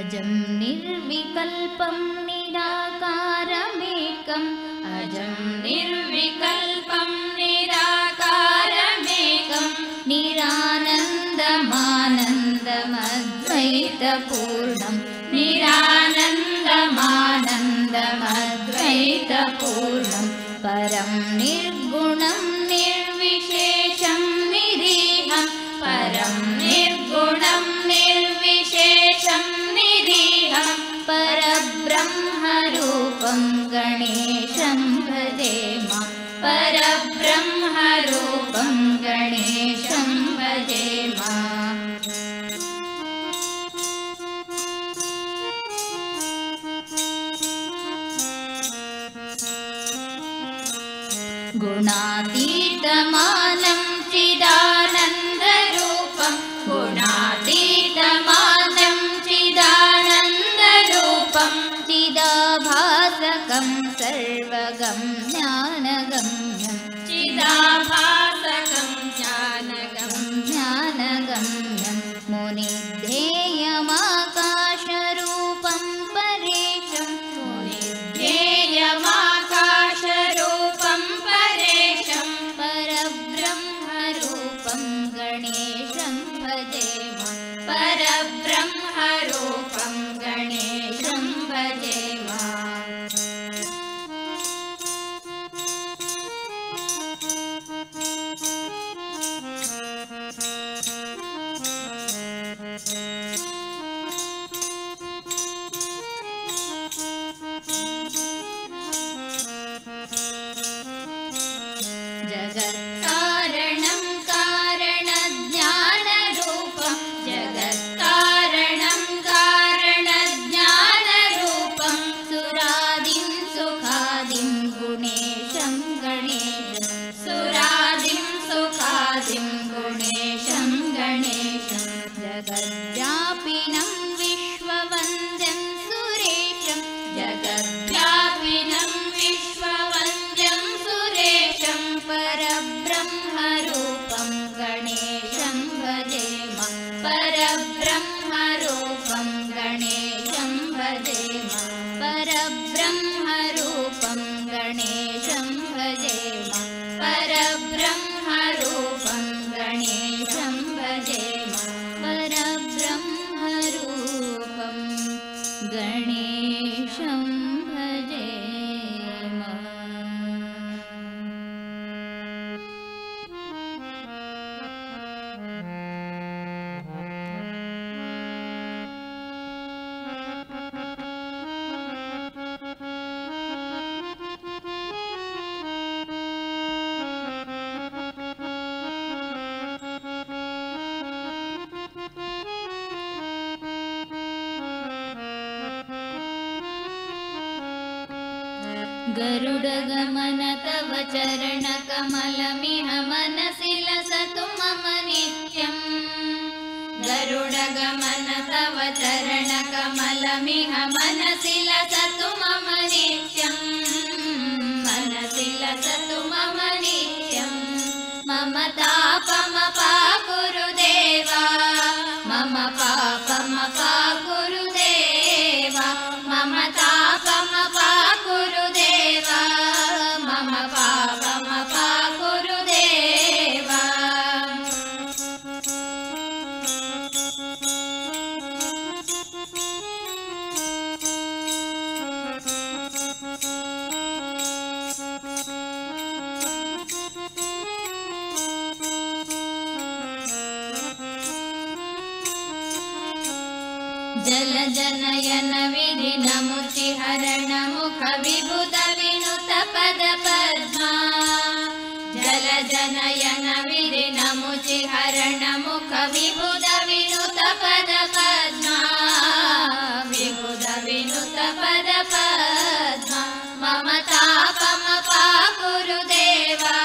अजं निर्विकल्पं निराकारमेकम् अजं निर्विकल्पं निराकारमेकं निरानन्दमानन्दमद्वैतपूर्णं निरानन्दमानन्दमद्वैतपूर्णं परं निर्गुणं निर्विशेषं निरीहं परं निर्गुणं निर्विशेषं निरीहं परब्रह्मरूपं गणेशं भजेम परब्रह्मरूपं गणेशं भजेम गुणातीतमानं चिदानन्दरूपं गुणातीतमानं चिदानन्दरूपं चिदाभासकं सर्वगं ज्ञानगम्यं चिदाभासकं ज्ञानगम्यं मुनिध्येयमाकाशरूपं परेशं मुनिध्येयमाकाशरूपं परेशं परब्रह्मरूपं गणेशं भजेम परब्रह्मरूपं गणेशं भजेम जगत्कारणं कारणज्ञानरूपं जगत्कारणं कारणज्ञानरूपं सुरादिं सुखादिं गुणेशं गणेशं सुरादिं सुखादिं गुणेशं गणेशं जगद्व्यापिनं विश्ववन्द्यं सुरेशं जगद्व्यापिनं विश्ववन्द्यं सुरेशं परब्रह्मरूपं गणेशं भजेम परब्रह्मरूपं गणेशं भजेम परब्रह्मरूपं गणेशं भजेम परब्रह्मरूपं गणेशं भजेम परब्रह्मरूपं गणेशं भजेम गरुडगमन तव चरणकमलमिह मनसि लसतु मम नित्यम् गरुडगमन तव चरणकमलमिह मनसि लसतु मम नित्यम् मनसि लसतु मम नित्यम् मम तापमपाकुरु देवा मम पापमपाकुरु देवा मम तापमपाकुरु देवा मम पापमपाकुरु देवा जलजनयन विधिनमुचिहरण मुख विबुध विनुत पद पद्मा जलजनयन विधिनमुचिहरण मुख विबुध विनुत पद पद्मा विबुध विनुत पद पद्मा मम तापमपाकुरु देवा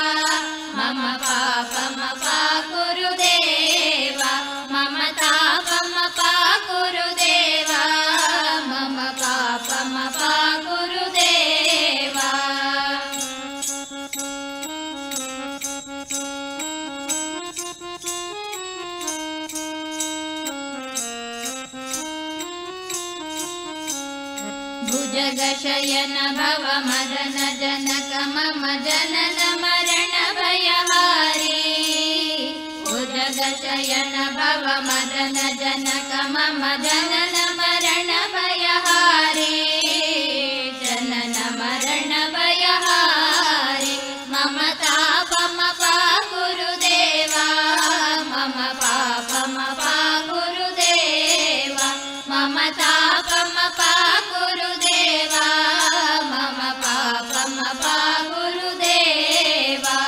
मम पापमपाकुरु देवा मम तापमपाकुरु देवा मम पाप भुजगशयन भव मदन जनक मम जनन मरण भयहारी भुजगशयन भव मदन जनक मम जनन मरण भयहारी जनन मरण भयहारी मम तापम पा गुरुदेवा मम पापम पा गुरुदेवा मम तापम पा गुरुदेवा मम पापम पा गुरुदेवा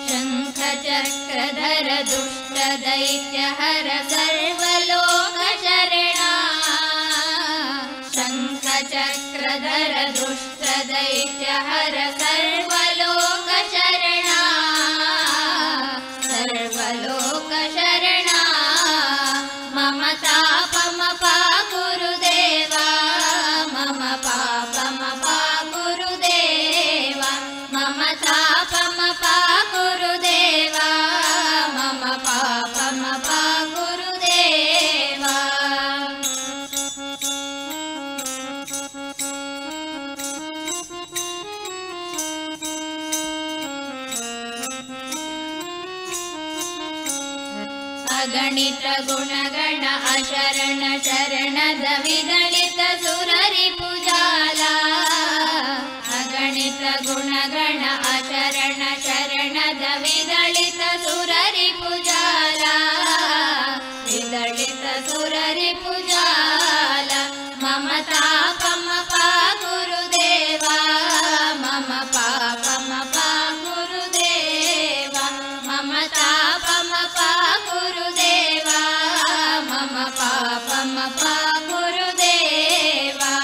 शंख चक्रधर दुष्ट दैत्य हर सर्वलोक शरणा शंख चक्रधर दुष्ट दैत्य हर सर्वलोक शरणा सर्वलोक शरणा मम तापम पा गुरुदेवा मम पापम पा गुरुदेवा मम तापम पा गुरुदेवा मम पापम पा गुरुदेवा अगणित गुणगण अशरण शरणद विदलित सुररि पुजाला अगणित गुणगण अशरण शरणद विदलित सुररि पुजाला विदलित सुररि पुजाला मम तापम पा गुरुदेवा मम पापम पा गुरुदेवा मम तापम पा गुरुदेवा मम पापम पा गुरुदेवा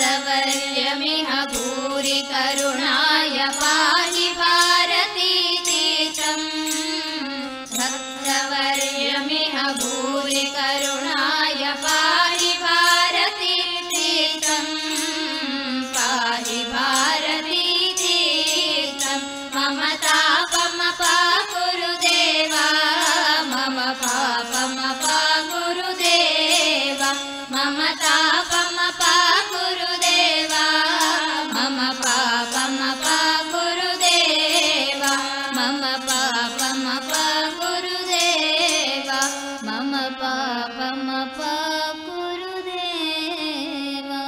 भक्तवर्यमिह भूरि करुणाय पाहि भारतीतीर्थम् भक्तवर्यमिह भूरि करुणाय पाहि भारतीतीर्थम् पाहि भारतीतीर्थम् मम तापम पा गुरुदेवा मम पापम पा गुरुदेवा मम तापम पा गुरुदेवा मम पापम पा गुरुदेवा मम पापम पा गुरुदेवा मम पापम पा गुरुदेवा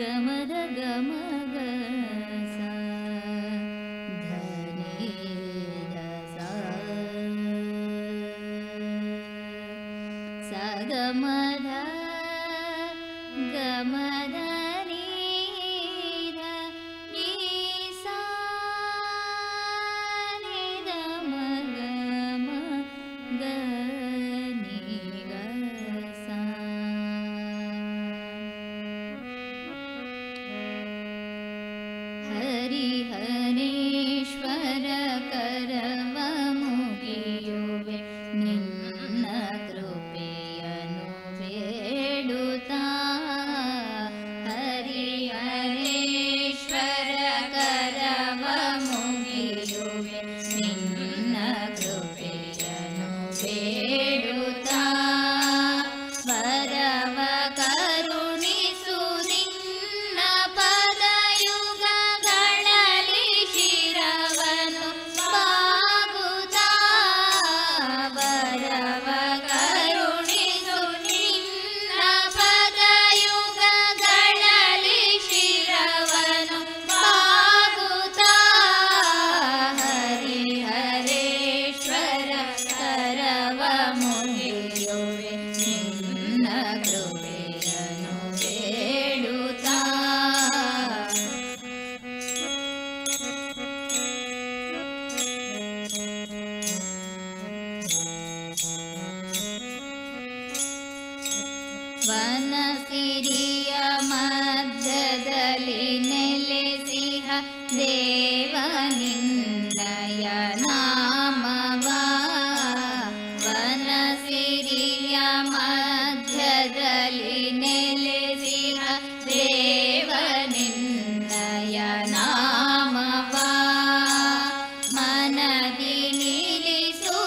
गमद गमग सा धनी सा सा गमद गमद नी सा नि गम गम ग नि ग सा हरिहरेश्वर करव मुगियुवे निन्न कृपेयनु ಬೇಡುತ್ತಾ ವನಸಿರಿಯ ಮಧ್ಯದಲ್ಲಿ ನೆಲೆಸಿಹ ದೇವ ನಿನ್ನಯ ನಾಮವ ವನಸಿರಿಯ ಮಧ್ಯದಲ್ಲಿ ನೆಲೆಸಿಹ ದೇವ ನಿನ್ನಯ ನಾಮವ ಮನದಿ ನಿಲ್ಲಿಸು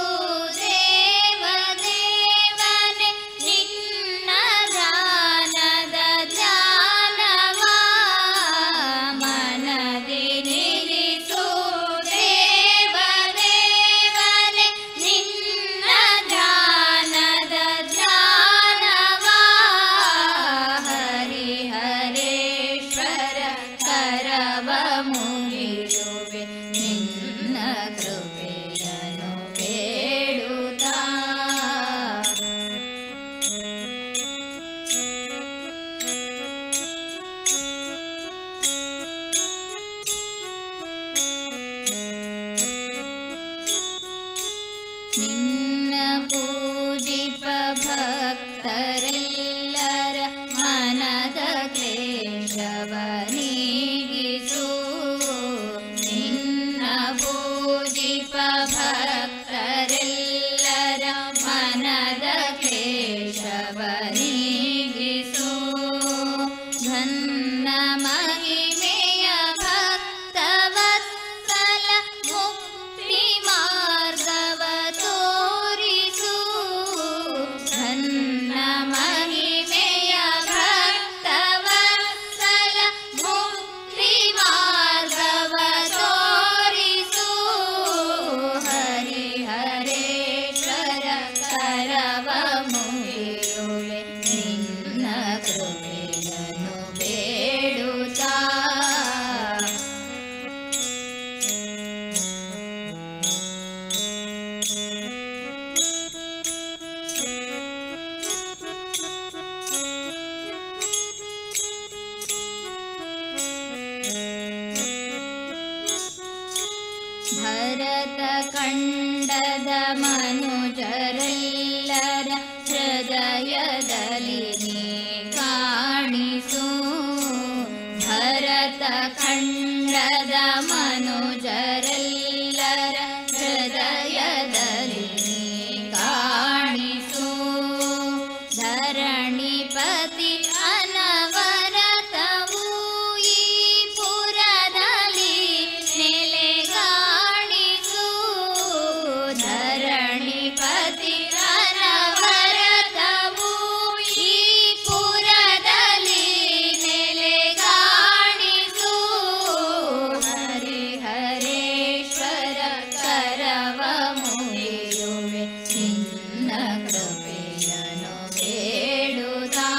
ದೇವ ದೇವನೇ ನಿನ್ನ ಧ್ಯಾನದ ಧ್ಯಾನವ ಮನದಿ ನಿಲ್ಲಿಸು ದೇವ ದೇವನೇ ನಿನ್ನ ಧ್ಯಾನದ ಧ್ಯಾನವ ಹರಿಹರೇಶ್ವರ ಕರವ ಮುಗಿಯುವೆ ನಿನ್ನ ಕೃಪೆಯನ್ನು ಬೇಡುತ್ತಾ ನಿನ್ನ ಪೂಜಿಪ ಭಕ್ತರೆಲ್ಲರ ಮನದ ಕ್ಲೇಶವ ನೀಗಿಸು ನಿನ್ನ ಪೂಜಿಪ ಭಕ್ತರೆಲ್ಲರ ಮನದ ಕ್ಲೇಶವ ನೀಗಿಸು ಘನ್ನ ಮಹಿಮೆಯ ಭಕ್ತವತ್ಸಲ ಮುಕ್ತಿ ಮಾರ್ಗವ ತೋರಿಸು ಘನ್ನ ಮಹಿಮೆಯ ಭಕ್ತವತ್ಸಲ ಮುಕ್ತಿ ಮಾರ್ಗವ ತೋರಿಸು ಹರಿಹರೇಶ್ವರ ಕರವ ಮುಗಿಯುವೆ ನಿನ್ನ ಕೃಪೆಯನ್ನು ಬೇಡುತ್ತಾ ಭರತ ಖಂಡದ ಮನುಜರೆಲ್ಲರ ಹೃದಯದಲ್ಲಿ ನೀ ಕಾಣಿಸು ಭರತ ಖಂಡದ ಮನುಜರೆಲ್ಲರ ಹೃದಯದಲ್ಲಿ ನೀ ಕಾಣಿಸು ಧರಣಿಪತಿ ಅನವರತವು ಈ ಪುರದಲ್ಲಿ ನೆಲೆಗಾಣಿಸು ಧರಣಿಪತಿ ಅನವರತವು ಈ ಪುರದಲ್ಲಿ ನೆಲೆಗಾಣಿಸು ಹರಿಹರೇಶ್ವರ ಕರವ ಮುಗಿಯುವೆ ನಿನ್ನ ಕೃಪೆಯನ್ನು ಬೇಡುತ್ತಾ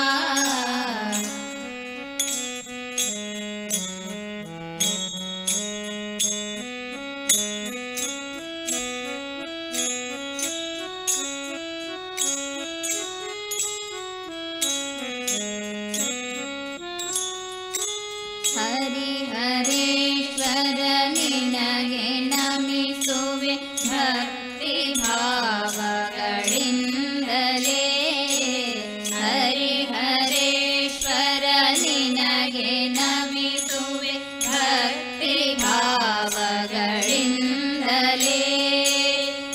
ಹರಿಹರೇಶ್ವರ ನಿನಗೆ ನಮಿಸುವೆ ಭಕ್ತಿ ಭಾವಗಳಿಂದಲೇ ಹರಿಹರೇಶ್ವರ ನಿನಗೆ ನಮಿಸುವೆ ಭಕ್ತಿ ಭಾವಗಳಿಂದಲೇ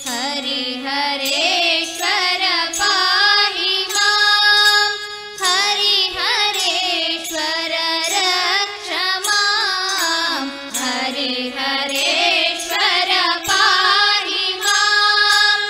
ಹರಿಹರೇಶ್ವರ ಪಾಹಿ ಮಾಂ ಹರಿಹರೇಶ್ವರ ರಕ್ಷ ಮಾಂ ಹರಿಹರೇಶ್ವರ ಪಾಹಿ ಮಾಂ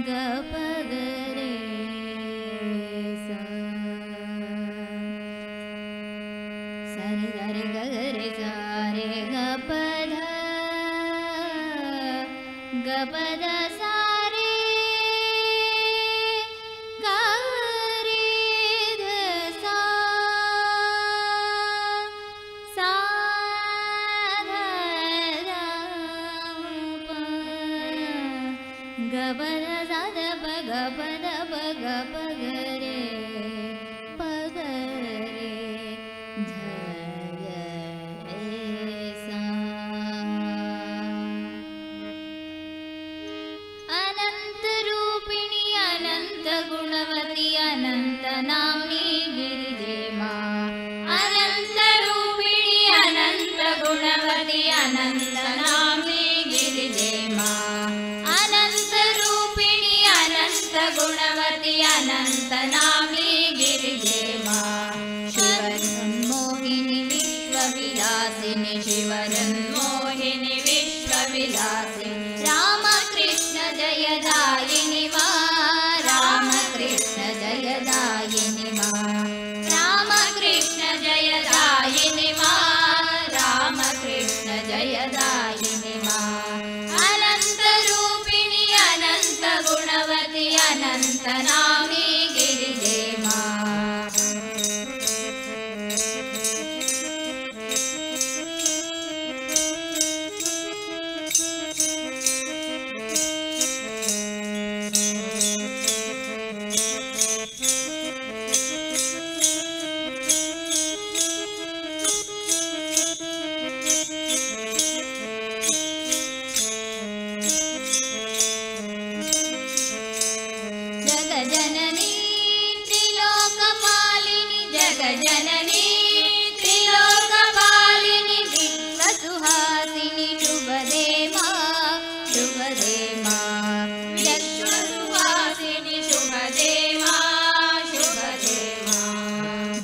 ಗಪಗರೆ ಸ ಸರಿ ಗರೆ ಗರೆ ಸಾರೆ ಗಪದ ಗಪದ ಸಾರೆ ಗರೆ ಧ ಸಾ ಸಾ ಧ ರ ಪ ಗಪದ ಸ ದ ಪ ಗಪದ ಪ ಗಪಗರೆ ಪಗರೆ अनंत रूपिणी अनंत गुणवती अनंत नामी गिरिजे मां अनंत रूपिणी अनंत गुणवती अनंत नामी गिरिजे मां अनंत रूपिणी अनंत गुणवती अनंत नामी गिरिजे मां शिवन्मोहिनी विश्वविलासिनी शिवन्मोहिनी विश्वविलासिनी रामकृष्ण जयदायिनी मा रामकृष्ण जयदायिनी मा रामकृष्ण जयदायिनी मा रामकृष्ण जयदायिनी मा अनंत रूपिणी अनंत गुणवती अनंत नामी गिरिजे मा जगजननी त्रिलोकपालिनी जगजननी त्रिलोकपालिनी विश्वसुहासिनी शुभदे मां विश्वसुहासिनी शुभदे मां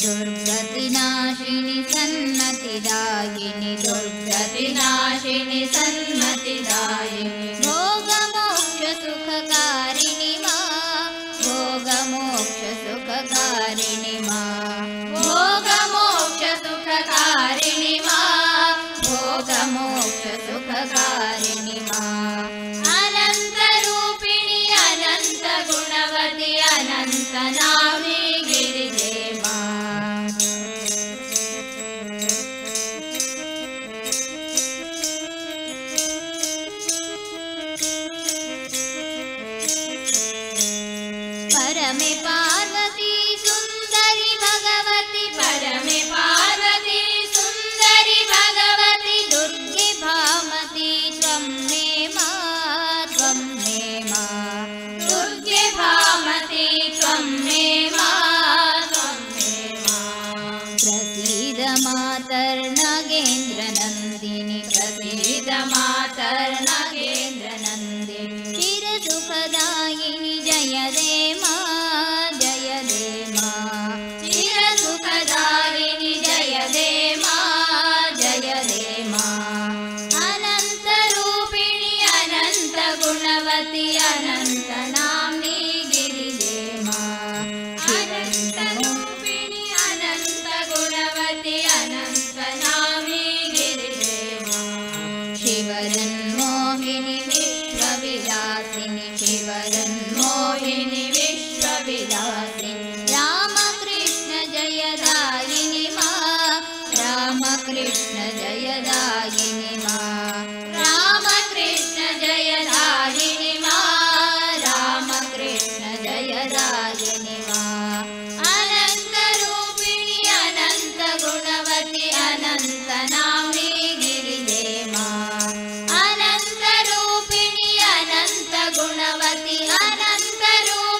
दुर्गतिनाशिनी सन्मतिदायिनी दुर्गतिनाशिनी सन्मतिदायिनी भोगमोक्ष सुखकारिणी भोगमोक्ष सुखकारिणी मां भोगमोक्ष सुखकारिणी मां भोगमोक्ष सुखकारिणी मां अनंत रूपिणी अनंत गुणवती अनंत नामी गिरिजे मां परमे पार्वती सुंदरी भगवती परमे पार्वती सुंदरी भगवती दुर्गे भामती त्वं मे मां दुर्गे भामती त्वं मे मां प्रसीद मातर्नागेन्द्र नन्दिनी प्रसीद मातर्नागेन्द्र नन्दिनी चिरसुखदायिनी जय दे मां चिरसुखदायिनी जय दे मां अनंत रूपिणी अनंत गुणवती अनंत नामी गिरिजे मां अनंत रूपिणी अनंत गुणवती अनंत नामी गिरिजे मां शिवरन्मोहिनी विश्वविलासिनी शिवरन्मोहिनी विश्वविलासिनी रामकृष्ण जयदायिनी मां रामकृष्ण जयदायिनी मां रामकृष्ण जयदायिनी मां रामकृष्ण जयदायिनी मां अनंत रूपिणी अनंत गुणवती अनंत नामी गिरिजे मां अनंत रूपिणी अनंत गुणवती अनंत रूप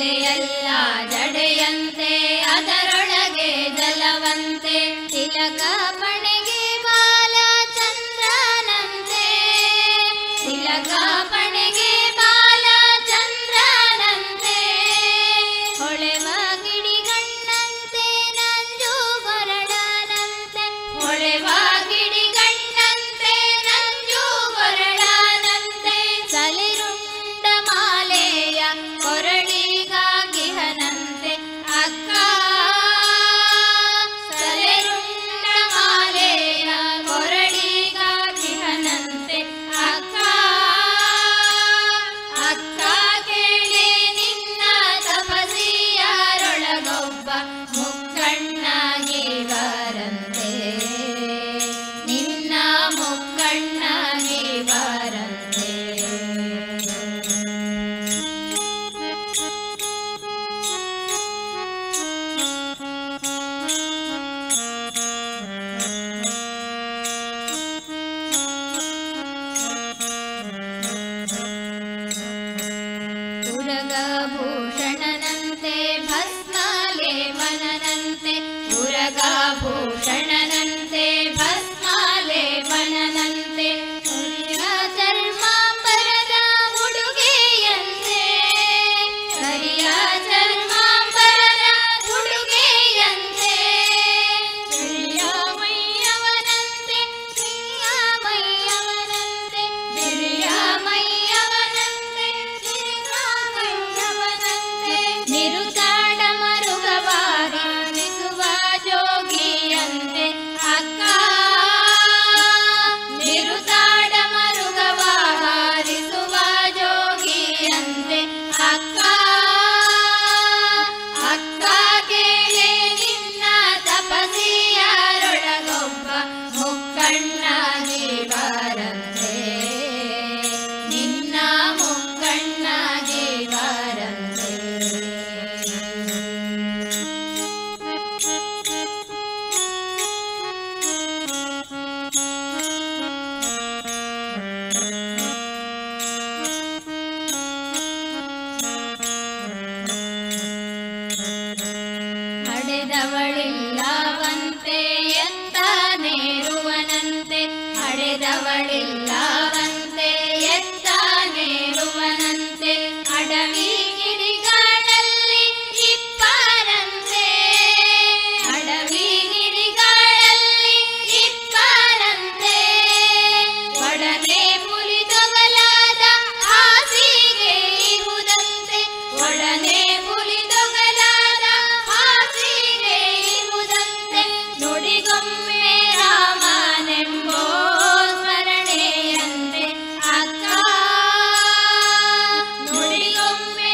ಮಾಲೆಯಲ್ಲ ಜಡೆಯಂತೆ ಅದರೊಳಗೆ ಜಲವಂತೆ ತಿಲಕ ಪಣೆಗೆ ಬಾಲ ಚಂದ್ರನಂತೆ ತಿಲಕ ಪಣೆಗೆ ಬಾಲ ಚಂದ್ರನಂತೆ ಹೊಳೆವ ಗಿಡಿಗಣ್ಣಂತೆ ನಂಜು ಗೊರಳನಂತೆ ಹೊಳೆವ ಗಿಡಿಗಣ್ಣಂತೆ ನಂಜು ಗೊರಳನಂತೆ ಸಲಿರುಂಡ ಮಾಲೆಯ ಕೊರಳಿಗಾಗಿಹನಂತೆ ಅಕ್ಕ ಸಲಿರುಂಡ ಮಾಲೆಯ ಕೊರಳಿಗಾಗಿಹನಂತೆ ಅಕ್ಕ ಅಕ್ಕ ಕೇಳಿ ನಿನ್ನ ತಪಸಿಯರೊಳಗೊಬ್ಬ ಮುಕ್ಕಣ್ಣಾಗಿ ಬರಂತೆ ನಿನ್ನ ಮುಕ್ಕಣ್ಣಾಗಿ ಬರಂತೆ ಉರಗಭೂಷಣನಂತೆ ಭಸ್ಮಲೇಪನಂತೆ ಉರಗಭೂಷಣನಂತೆ ಭಸ್ಮಲೇಪನಂತೆ ಸೂರ್ಯ ಚರ್ಮಾಂಬರದ ಉಡುಗೆಯಂತೆ ಸರಿಯ ಚರ್ಮಾಂಬರದ ಉಡುಗೆಯಂತೆ ಸಿರಿಯಮಯ್ಯವನಂತೆ ಸಿರಿಯಮಯ್ಯವನಂತೆ ಸಿರಿಯಮಯ್ಯವನಂತೆ ಸಿರಿಯಮಯ್ಯವನಂತೆ ನಿರುತಾಡ ಮರುಗವಾರಿ ನಿಸುವ ಜೋಗಿಯಂತೆ ಅಕ್ಕ ನಿರುತಾಡ ಮರುಗವಾರಿಸುವ ಜೋಗಿಯಂತೆ ಅಕ್ಕ ಅಕ್ಕ ಕೇಳೆ ನಿನ್ನ ತಪಸಿಯರೊಳಗೊಬ್ಬ ಮುಕ್ಕಣ್ಣಾಗಿ ಬರಂತೆ ನಿನ್ನ ಮುಕ್ಕಣ್ಣಾಗಿ ಬರಂತೆ ಹಡೆದವಳಿಲ್ಲವಂತೆ ಎತ್ತ ನೇರುವನಂತೆ ಹಡೆದವಳಿಲ್ಲವಂತೆ ಎತ್ತ ನೇರುವನಂತೆ ಅಡವಿ ಗಿರಿಗಳಲ್ಲಿ ಇಪ್ಪರಂತೆ ಅಡವಿ ಗಿರಿಗಳಲ್ಲಿ ಇಪ್ಪರಂತೆ ಒಡನೆ ಪುಲಿದೊಗಲಾದ ಹಾಸಿಗೆ ಇಹುದಂತೆ ಒಡನೆ ಪುಲಿದೊಗಲಾದ ಹಾಸಿಗೆ ಇಹುದಂತೆ ನುಡಿಗೊಮ್ಮೆ ರಾಮನೆಂಬೋ ಸ್ಮರಣೆಯಂತೆ ಅಕ್ಕ ನುಡಿಗೊಮ್ಮೆ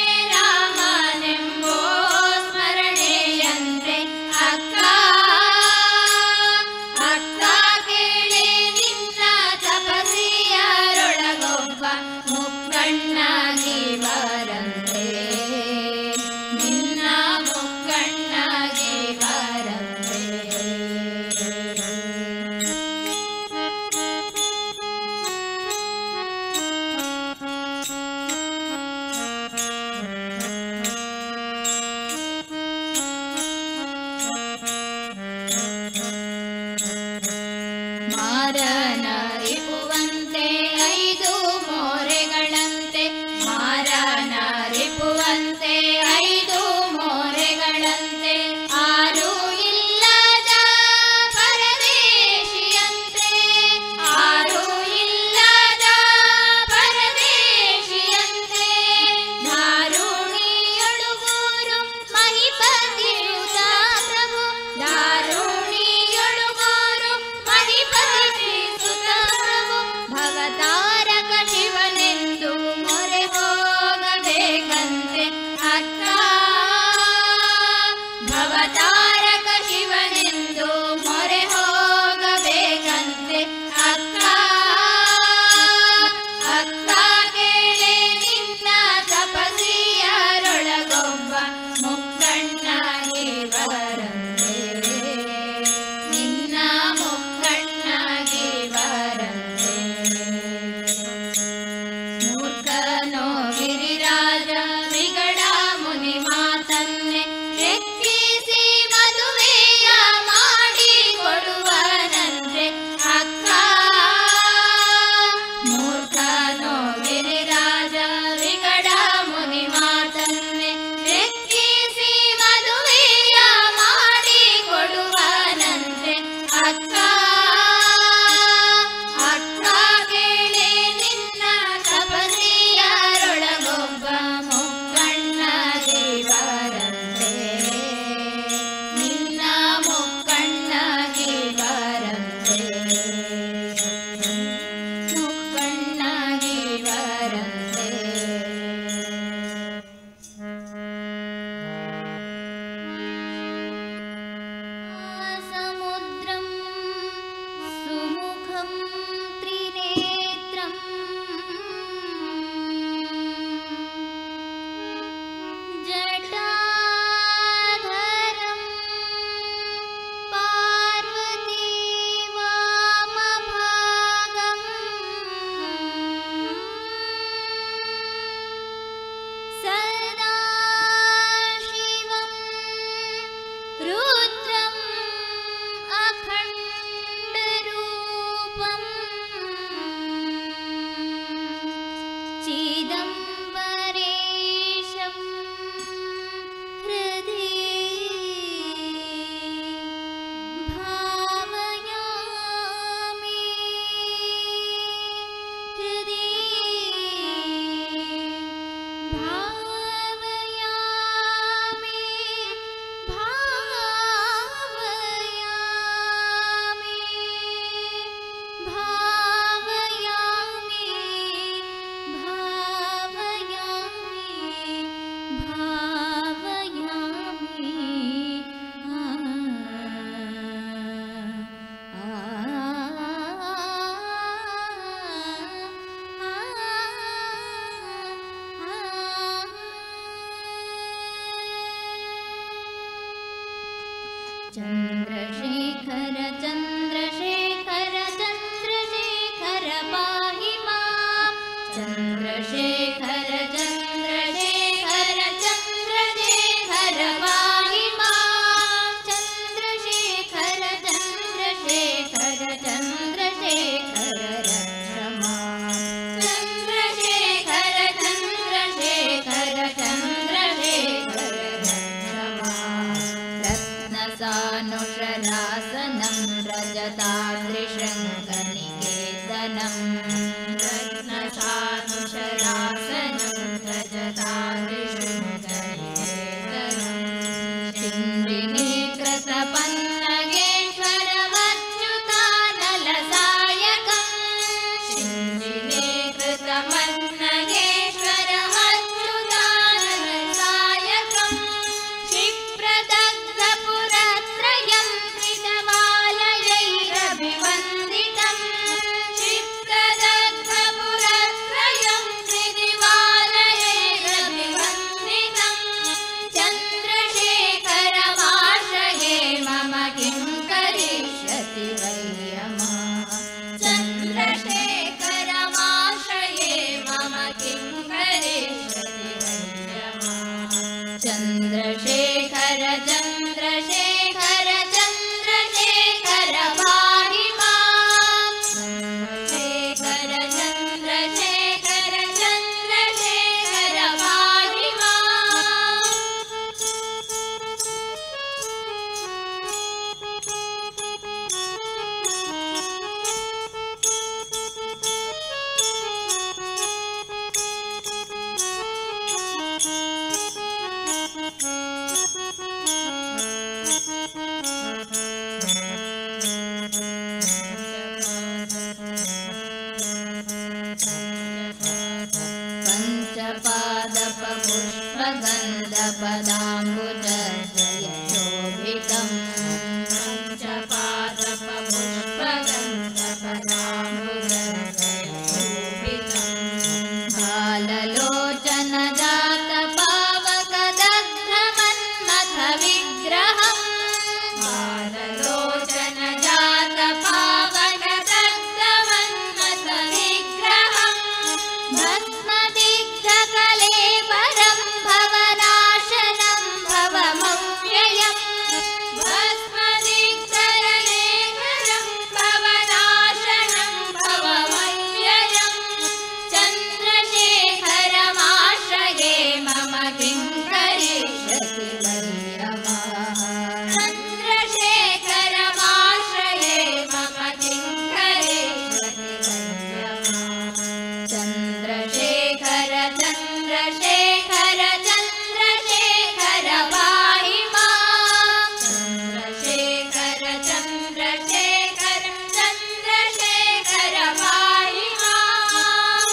चन्द्रशेखर चन्द्रशेखर चन्द्रशेखर पाहि मां चन्द्रशेखर चन्द्रशेखर चन्द्रशेखर पाहि मां चन्द्रशेखर चन्द्रशेखर चन्द्रशेखर रक्ष मां चन्द्रशेखर चन्द्रशेखर चन्द्रशेखर रत्नसानुशरासनं रजताद्रिशृङ्गनिकेतनं रत्नसानुशरासनं रजताद्रिशृङ्गनिकेतनं शिञ्जिनीकृतपन्नगेश्वरमच्युतानलसायकं शिञ्जिनीकृतपन्नगेश्वरमच्युतानलसायकं क्षिप्रदग्धपुरत्रयं त्रिदवालयैरभिवन्दितं क्षिप्रदग्धपुरत्रयं त्रिदिवालयैरभिवन्दितं चन्द्रशेखरमाश्रये मम किं करिष्यति वै यमः चन्द्रशेखरमाश्रये मम किं करिष्यति वै यमः चन्द्रशेखर चन्द्रशेखर चन्द्रशेखर पाहि मां चन्द्रशेखर चन्द्रशेखर चन्द्रशेखर पाहि मां पञ्चपादपपुष्पगन्धपदाम्बुजशोभितं पञ्चपादपपुष्पगन्धपदाम्बुजशोभितं बाललोचनजातपावकदग्धमन्मथविग्रहं बाललोचनजातपावकदग्धमन्मथविग्रहं भस्मदिग्धकलेवरं भवनाशनं भवमव्ययम् भस्मदिग्धकलेवरं भवनाशनं भवमव्ययम् चन्द्रशेखरमाश्रये मम किं करिष्यति वै यमः चन्द्रशेखरमाश्रये मम किं करिष्यति वै यमः चन्द्रशेखर चन्द्रशेखर चन्द्रशेखर पाहि मां चन्द्रशेखर चन्द्रशेखर चन्द्रशेखर पाहि मां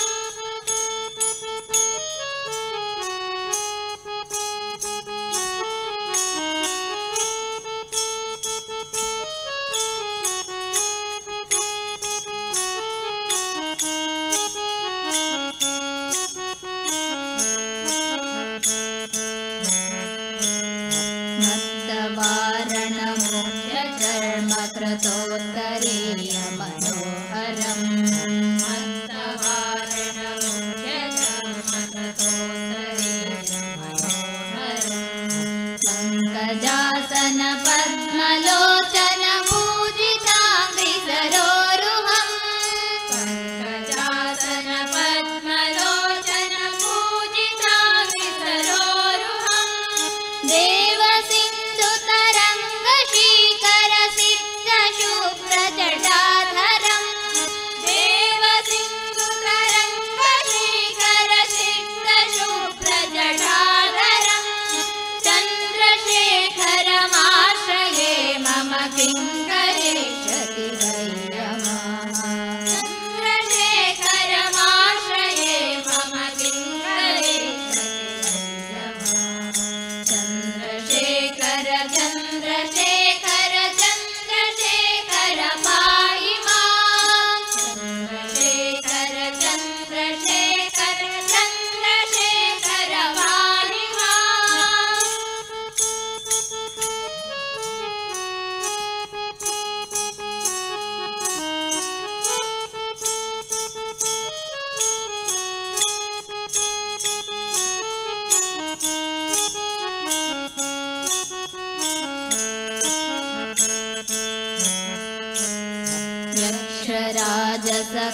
मत्तवारणमुख्यचर्मकृतोत्तरीयमनोहरम् मत्तवारणमुख्यचर्मकृतोत्तरीयमनोहरम् पङ्कजासनपद्मलोचनपूजिताङ्घ्रिसरोरुहम् पङ्कजासनपद्मलोचनपूजिताङ्घ्रिसरोरुहम् देवसिन्धुतरङ्गशीकरसिद्धशुभ्र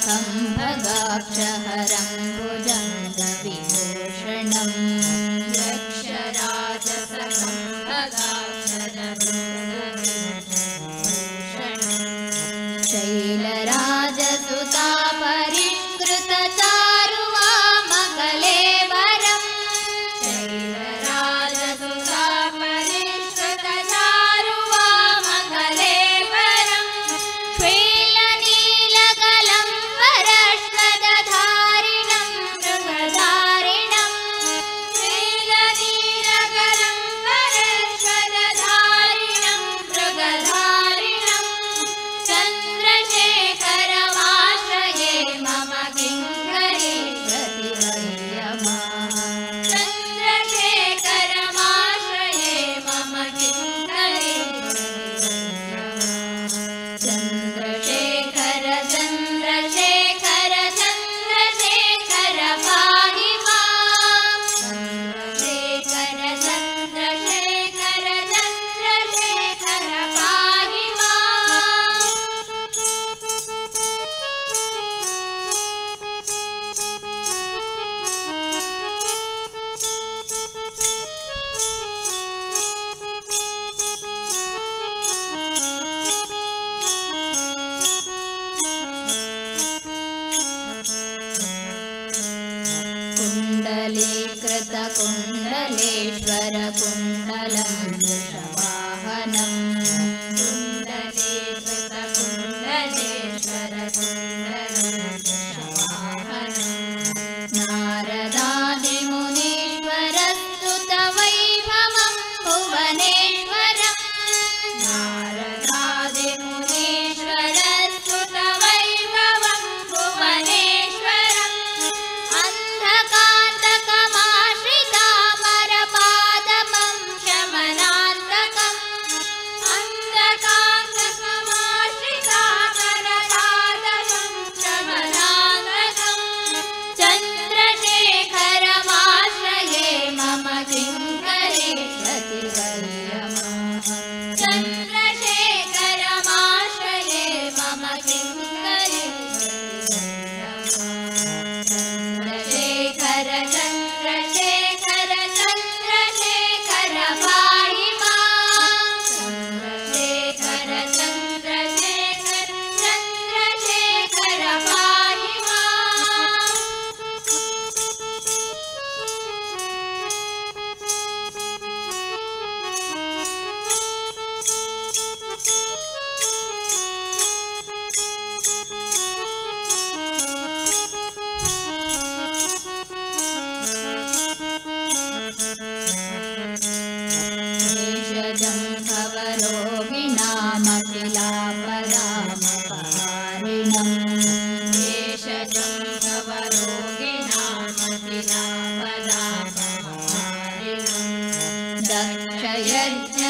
खम्भगाक्षहरं भुजङ्गविभूषणं शैलराजसुता परिष्कृतचारुवामकलेवरं कुण्डलीकृतकुण्डलेश्वर कुण्डलं वृषवाहनं नारदादिमुनीश्वरस्तुतवैभवं भुवनेश्वरं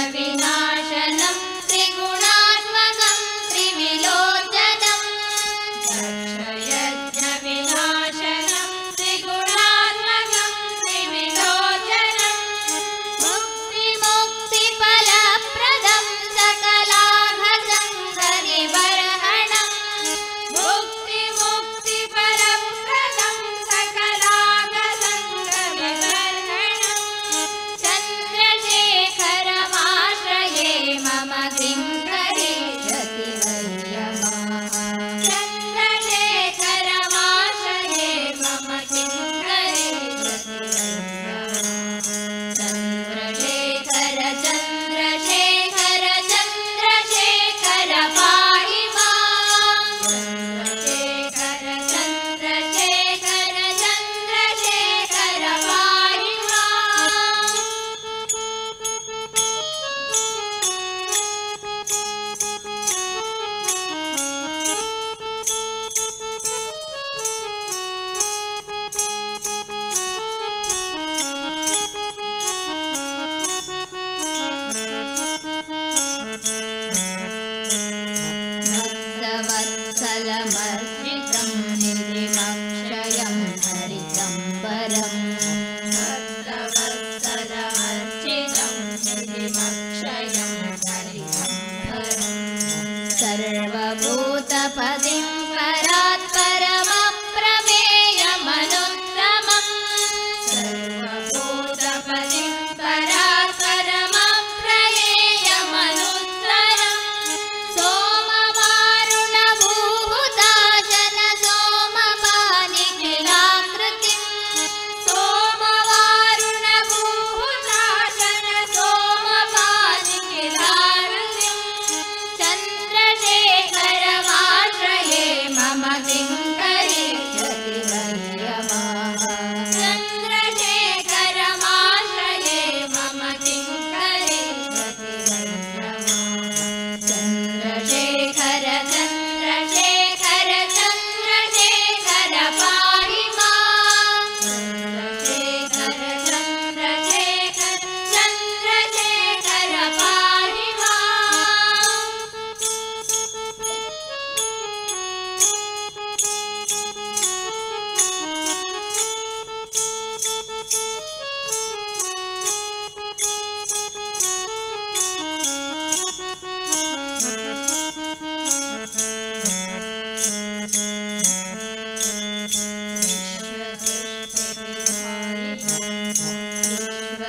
दक्षयज्ञविनाशनं त्रिगुणात्मकं त्रिविलोचनं मुक्तिमुक्तिफलप्रदं सकलाघसङ्घनिबर्हणं चन्द्रशेखरमाश्रये मम किं करिष्यति चन्द्रशेखर पाहि मां चन्द्रशेखर पाहि मां भक्तवत्सलमर्पितं निधिमक्षयं हरितम्बरं सर्वभूतपदिं परात्परं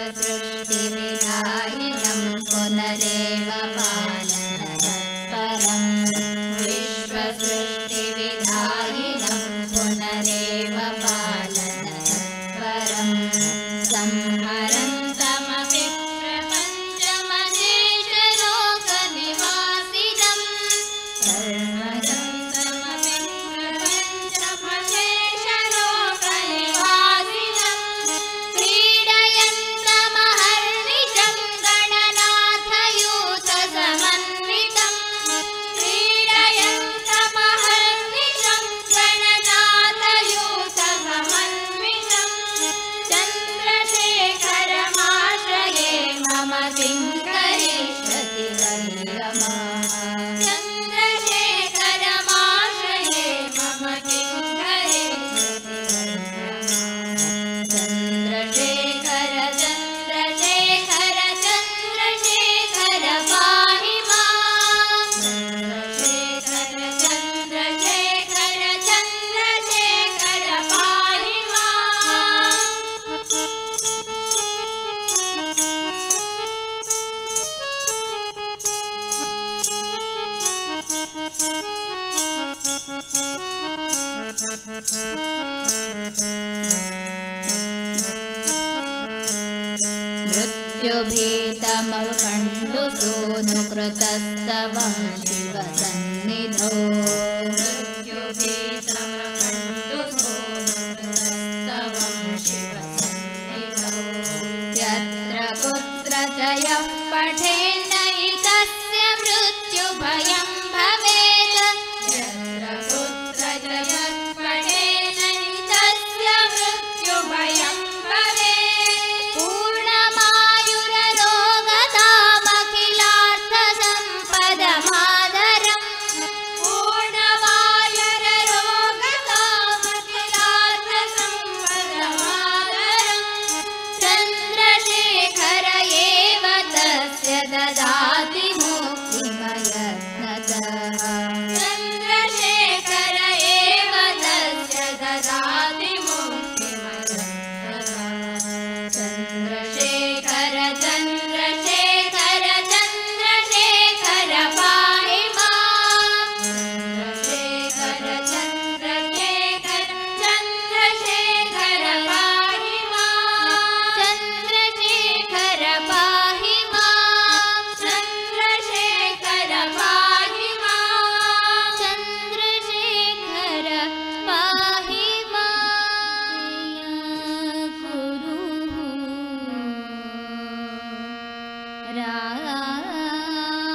विश्वसृष्टिविधायिनं पुनरेव पालनतत्परं विश्वसृष्टिविधायिनं पुनरेव पालनतत्परं संहरन्तमपि प्रपञ्चमशेषलोकनिवासिनं सर्वगन्तमपि प्रपञ्चमशेषलोकनिवासिनं क्रीडयन्तमहर्निशं गणनाथयूतसमन्वितं क्रीडयन्तमहर्निशं गणनाथयूतसमन्वितं चन्द्रशेखरमाश्रये मम किं करिष्यति वैरमा चन्द्रशेखरमाश्रये मम किं करिष्यति चन्द्रशेखर चन्द्रशेखर चन्द्रशेखर पाहि मां चन्द्रशेखर चन्द्रशेखर चन्द्रशेखर पाहि मां मृत्युभीतमकण्डु सूनुकृतस्तवं शिवसन्निधौ मृत्युभीतमकण्डु सूनुकृतस्तवं शिवसन्निधौ यत्र कुत्र च यः पठेन्नैतस्य मृत्युभयं भवेत् यत्र कुत्र च यः पठेन्नैतस्य मृत्युभयं भवेत् पूर्णमायुररोगतामखिलार्थसम्पदमादरम् पूर्णमायुररोगतामखिलार्थसम्पदमादरम् चन्द्रशेखर एव तस्य ददाति मुक्तिमयत्नतः चन्द्रशेखर एव तस्य ददाति मुक्तिमयत्नतः चन्द्रशेखर चन्द्रशेखर चन्द्रशेखर पाहि मां चन्द्रशेखर चन्द्रशेखर चन्द्रशेखर पाहि मां चन्द्रशेखर पाहि मां चन्द्रशेखर पाहि मां चन्द्रशेखर पाहि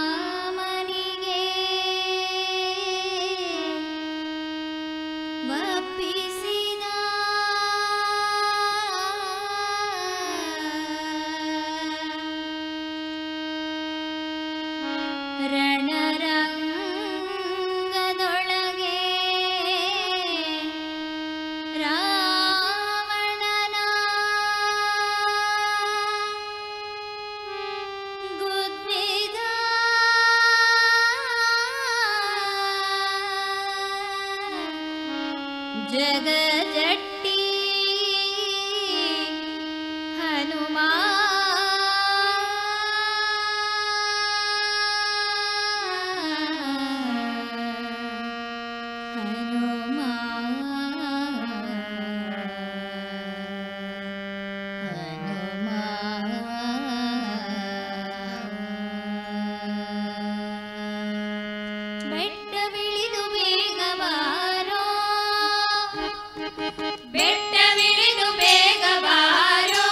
ರಾಮನಿಗೆ ಒಪ್ಪಿಸಿದ ರಣರಂಗದೊಳಗೆ ರಾವಣನ ಗುದ್ದಿದ ಜಗಜಟ್ಟಿ ಹನುಮ ಹನುಮ ಹನುಮ ಬೆಟ್ಟವಿಳಿದು ಬೇಗ ಬಾರೋ ಬೆಟ್ಟವಿಳಿದು ಬೇಗ ಬಾರೋ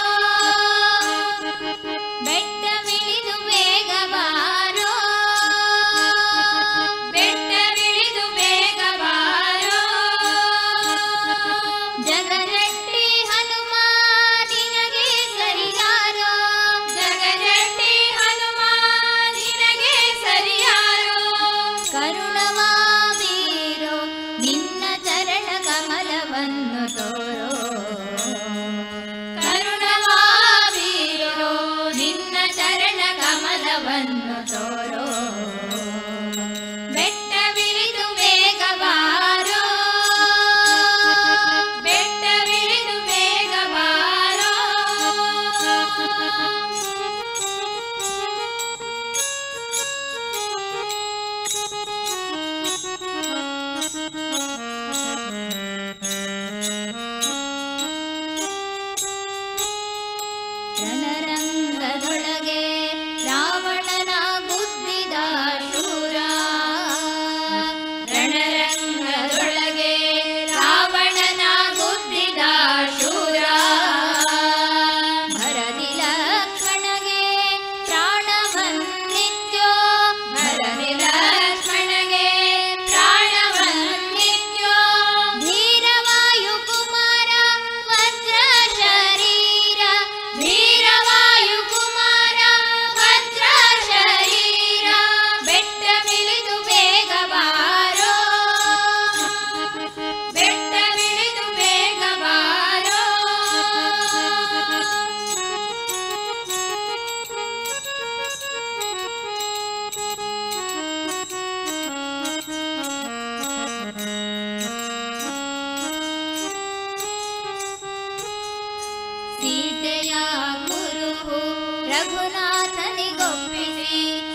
ರಘುನಾಥನಿಗೊಪ್ಪಿಸಿ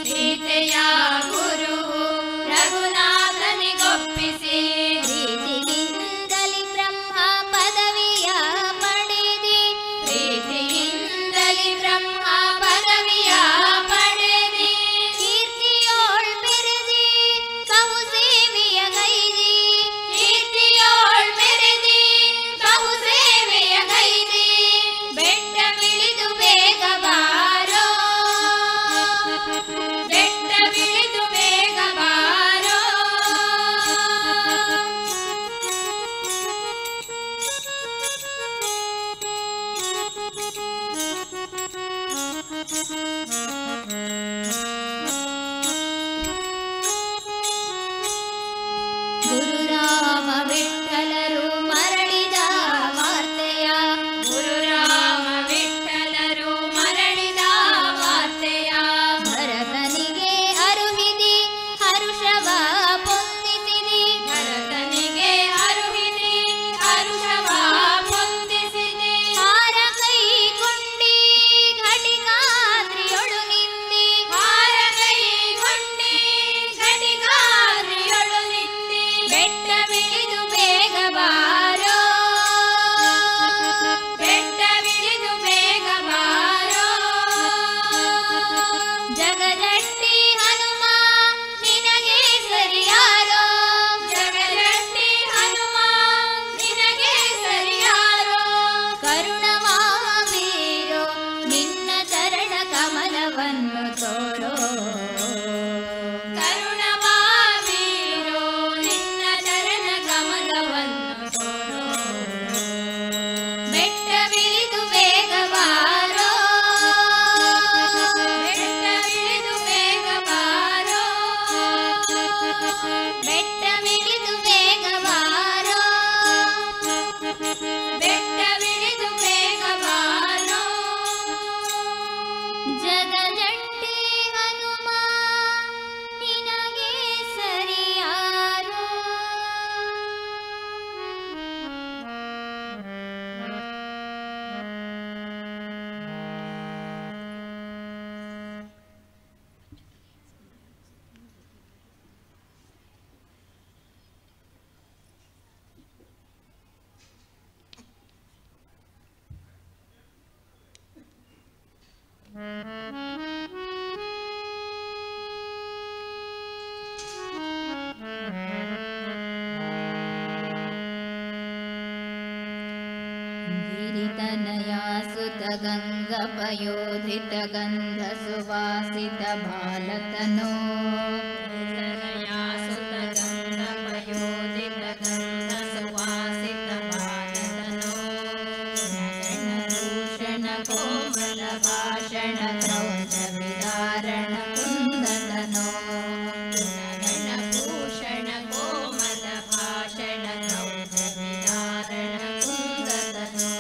ಸೀತೆಯ ಗುರುವು ರಘುನಾಥನಿಗೊಪ್ಪಿಸಿ ಪ್ರೀತಿಯಿಂದಲಿ ಬ್ರಹ್ಮ ಪದವಿಯ ಪಡೆದಿ ಪ್ರೀತಿಯಿಂದಲಿ ಬ್ರಹ್ಮ ಪದವಿಯ ಪಡೆದಿ ಕೀರ್ತಿಯೋಳ್ ಬೆರೆದಿ ಬಹು ಸೇವೆಯ ಗೈದಿ ಕೀರ್ತಿಯೋಳ್ ಮೆರೆದಿ ಬಹು ಸೇವೆಯ ಗೈದಿ ಬೆಟ್ಟವಿಳಿದು ಬೇಗ ಬಾರೋ ಬೆಟ್ಟವಿಳಿದು ಬೇಗ ಬಾರೋ ಗುರುರಾಮ ವಿಠ್ಠಲರು ಮರಳಿದ ವಾರ್ತೆಯ ಗುರುರಾಮ ವಿಠ್ಠಲರು ಮರಳಿದ ವಾರ್ತೆಯ ಭರತನಿಗೆ ಅರುಹಿದಿ ಹರುಷವ ಪೊಂದಿಸಿದಿ ಭರತನಿಗೆ ಅರುಹಿದಿ ಹರುಷವ ಹೊಂದಿಸಿದಿ ಹಾರ ಕೈಗೊಂಡಿ ಘಟಿಕಾದ್ರಿಯೊಳು ನಿಂದಿ ಹಾರ ಕೈಗೊಂಡಿ ಘಟಿಕಾದ್ರಿಯೊಳು ನಿಂದಿ ಬೆಟ್ಟವಿಳಿದು ಬೇಗ ಬಾರೋ ಬೆಟ್ಟವಿಳಿದು ಬೇಗ ಬಾರೋ ಜಗದಟ್ಟಿ ಹನುಮ ನಿನಗೆ ಸರಿಯಾರೋ ಜಗದಟ್ಟಿ ಹನುಮ ನಿನಗೆ ಸರಿಯಾರೋ ಕರುಣವಾಮೀರೋ ನಿನ್ನ ಚರಣ ಕಮಲವನ್ನು ತೋರೋ ಕರುಣವಾಮೀರೋ ನಿನ್ನ ಚರಣ ಕಮಲವನ್ನು ತೋರೋ ಬೆಟ್ಟವಿಳಿದು ಬೇಗ ಬಾರೋ ಬೆಟ್ಟವಿಳಿದು ಬೇಗ ಬಾರೋ ಬೆಟ್ಟವಿಳಿದು ಬೇಗ ಬಾರೋ ಬೆಟ್ಟವಿಳಿದು ಬೇಗ ಬಾರೋ ಜಗಜಟ್ಟಿ ಹನುಮ ನಿನಗೆ ಸರಿಯಾರೋ गिरितनया सुत गङ्गपयोधित गन्ध सुवासित बालतनो तनया सुत गन्धपयोधित गन्ध सुवासित बालतनो भूषण कोमल भाषण क्रौञ्च विदारण कुन्दतनो गणभूषण कोमल भाषण क्रौञ्च विदारण कुन्दतनो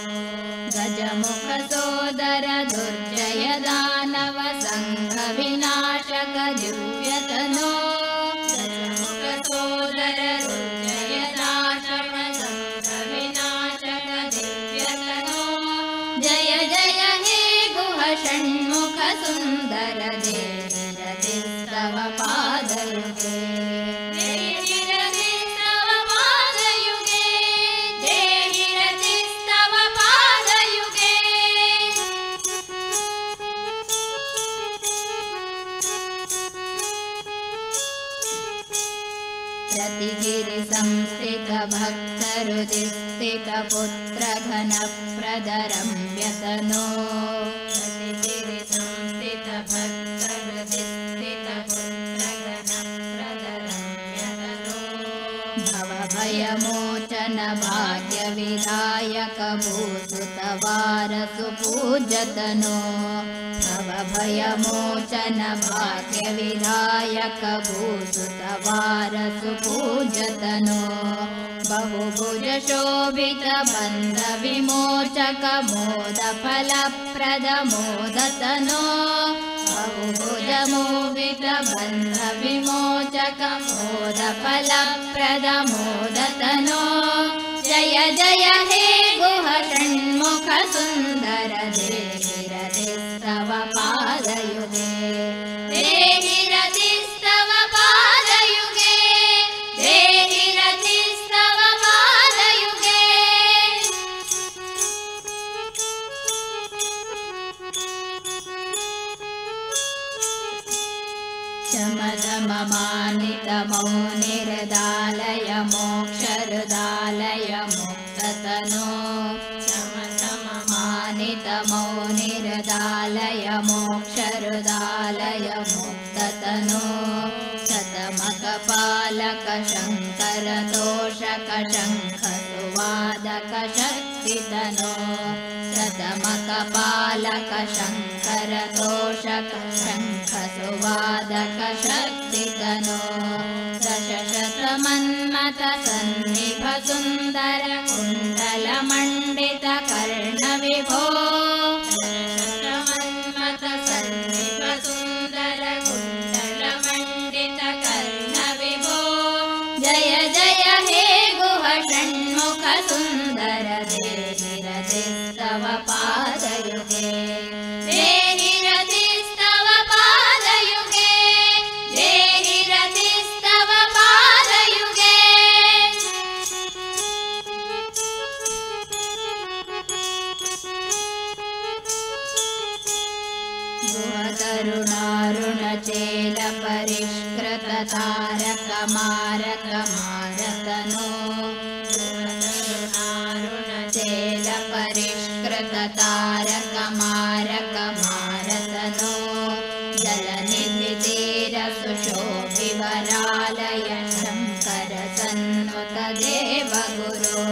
गजमुख सोदर दुर्जय दानव संघ विनाशक दिव्यतनो गजमुख सोदर दुर्जय दानव संघ विनाशक दिव्यतनो जय जय हे गुह षण्मुख सुन्दर देहिरतिस्तव पादयुगे देहिरतिस्तव पादयुगे देहिरतिस्तव पादयुगे प्रतिगिरि संस्थित भक्तहृदिस्थित पुत्र घन प्रदरं व्यतनो प्रतिगिरि संस्थित भक्तहृदिस्थित पुत्रगण प्रदरं व्यतनो भवभयमोचन भाग्यविदायक भूसुत वारसुपूजतनो भवभयमोचन भाग्यविदायक भूसुत वारसुपूजतनो बहुभुज शोभित बन्ध विमोचक मोद फलप्रद मोदतनो बहुभुज मोहित बन्ध विमोचक मोद फलप्रद मोदतनो जय जय हे गुह षण्मुख सुन्दर देहिरतिस्तव शमदममानितमौनिरदालय मोक्षहृदालय मुक्ततनो शमदममानितमौनिरदालय मोक्षहृदालय मुक्ततनो शतमकपालक शङ्कर तोषक शङ्ख सुवादक शक्तितनो शतमकपालक शङ्कर तोषक शङ्ख सुवादक शक्तितनो दशशतमन्मथ सन्निभ सुन्दर कुण्डलमण्डित कर्णविभो दशशतमन्मथ सन्निभ सुन्दर कुण्डलमण्डित कर्णविभो जय जय हे गुह षण्मुख सुन्दर देहिरतिस्तव पादयुगे देहिरतिस्तव पादयुगे देहिरतिस्तव पादयुगे तरुणारुणचेल परिष्कृत तारक मारक मारतनो तरुणारुणचेल परिष्कृत तारक मारक मारतनो जलनिधि तीर सुशोभिवरालय शङ्कर सन्नुत देव गुरो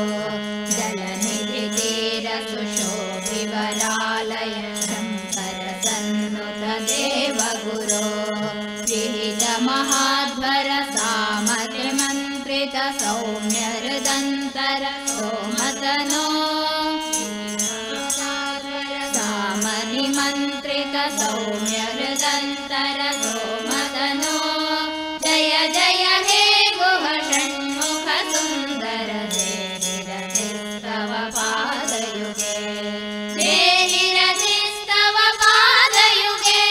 जलनिधि तीर सुशोभिवरालय शङ्कर सन्नुत देव गुरो विहित महाध्वर सामति मन्त्रित सौम्य हृदन्तर सोमतनो सामनि मन्त्रित सौम्य हृदन्तर सोमतनो जय जय हे गुह षण्मुख सुन्दर देहिरतिस्तव पादयुगे देहिरतिस्तव पादयुगे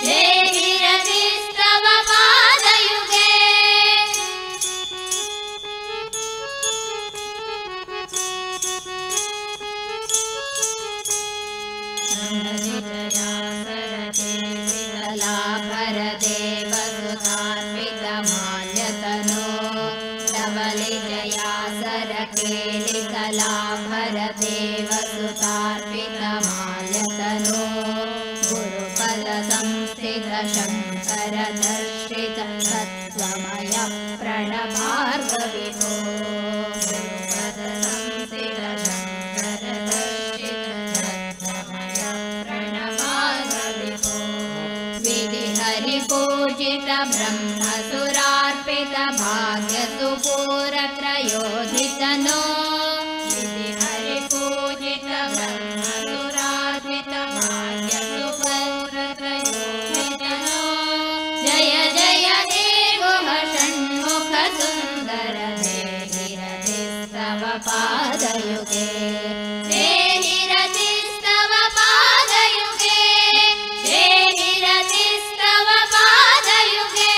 देहिरतिस्तव पादयुगे शीतलाभर देव सुतार्पित माल्यतनो धवलिजयासर केलिकलाभर देव सुतार्पित माल्यतनो गुरुपद संस्थित शङ्कर दर्शित सत्त्वमय प्रणभार्गविभो गुरुपद संस्थित शङ्कर दर्शित सत्त्वमय प्रणभार्गविभो विधिहरिपूजित ब्रह्मसुरार्पित भाग्यसुपूरत्रयोधितनो विधिहरिपूजित ब्रह्मसुरार्पित भाग्यसुपूरत्रयोधितनो जय जय हे गुह षण्मुख सुन्दर देहिरतिस्तव पादयुगे देहिरतिस्तव पादयुगे देहिरतिस्तव पादयुगे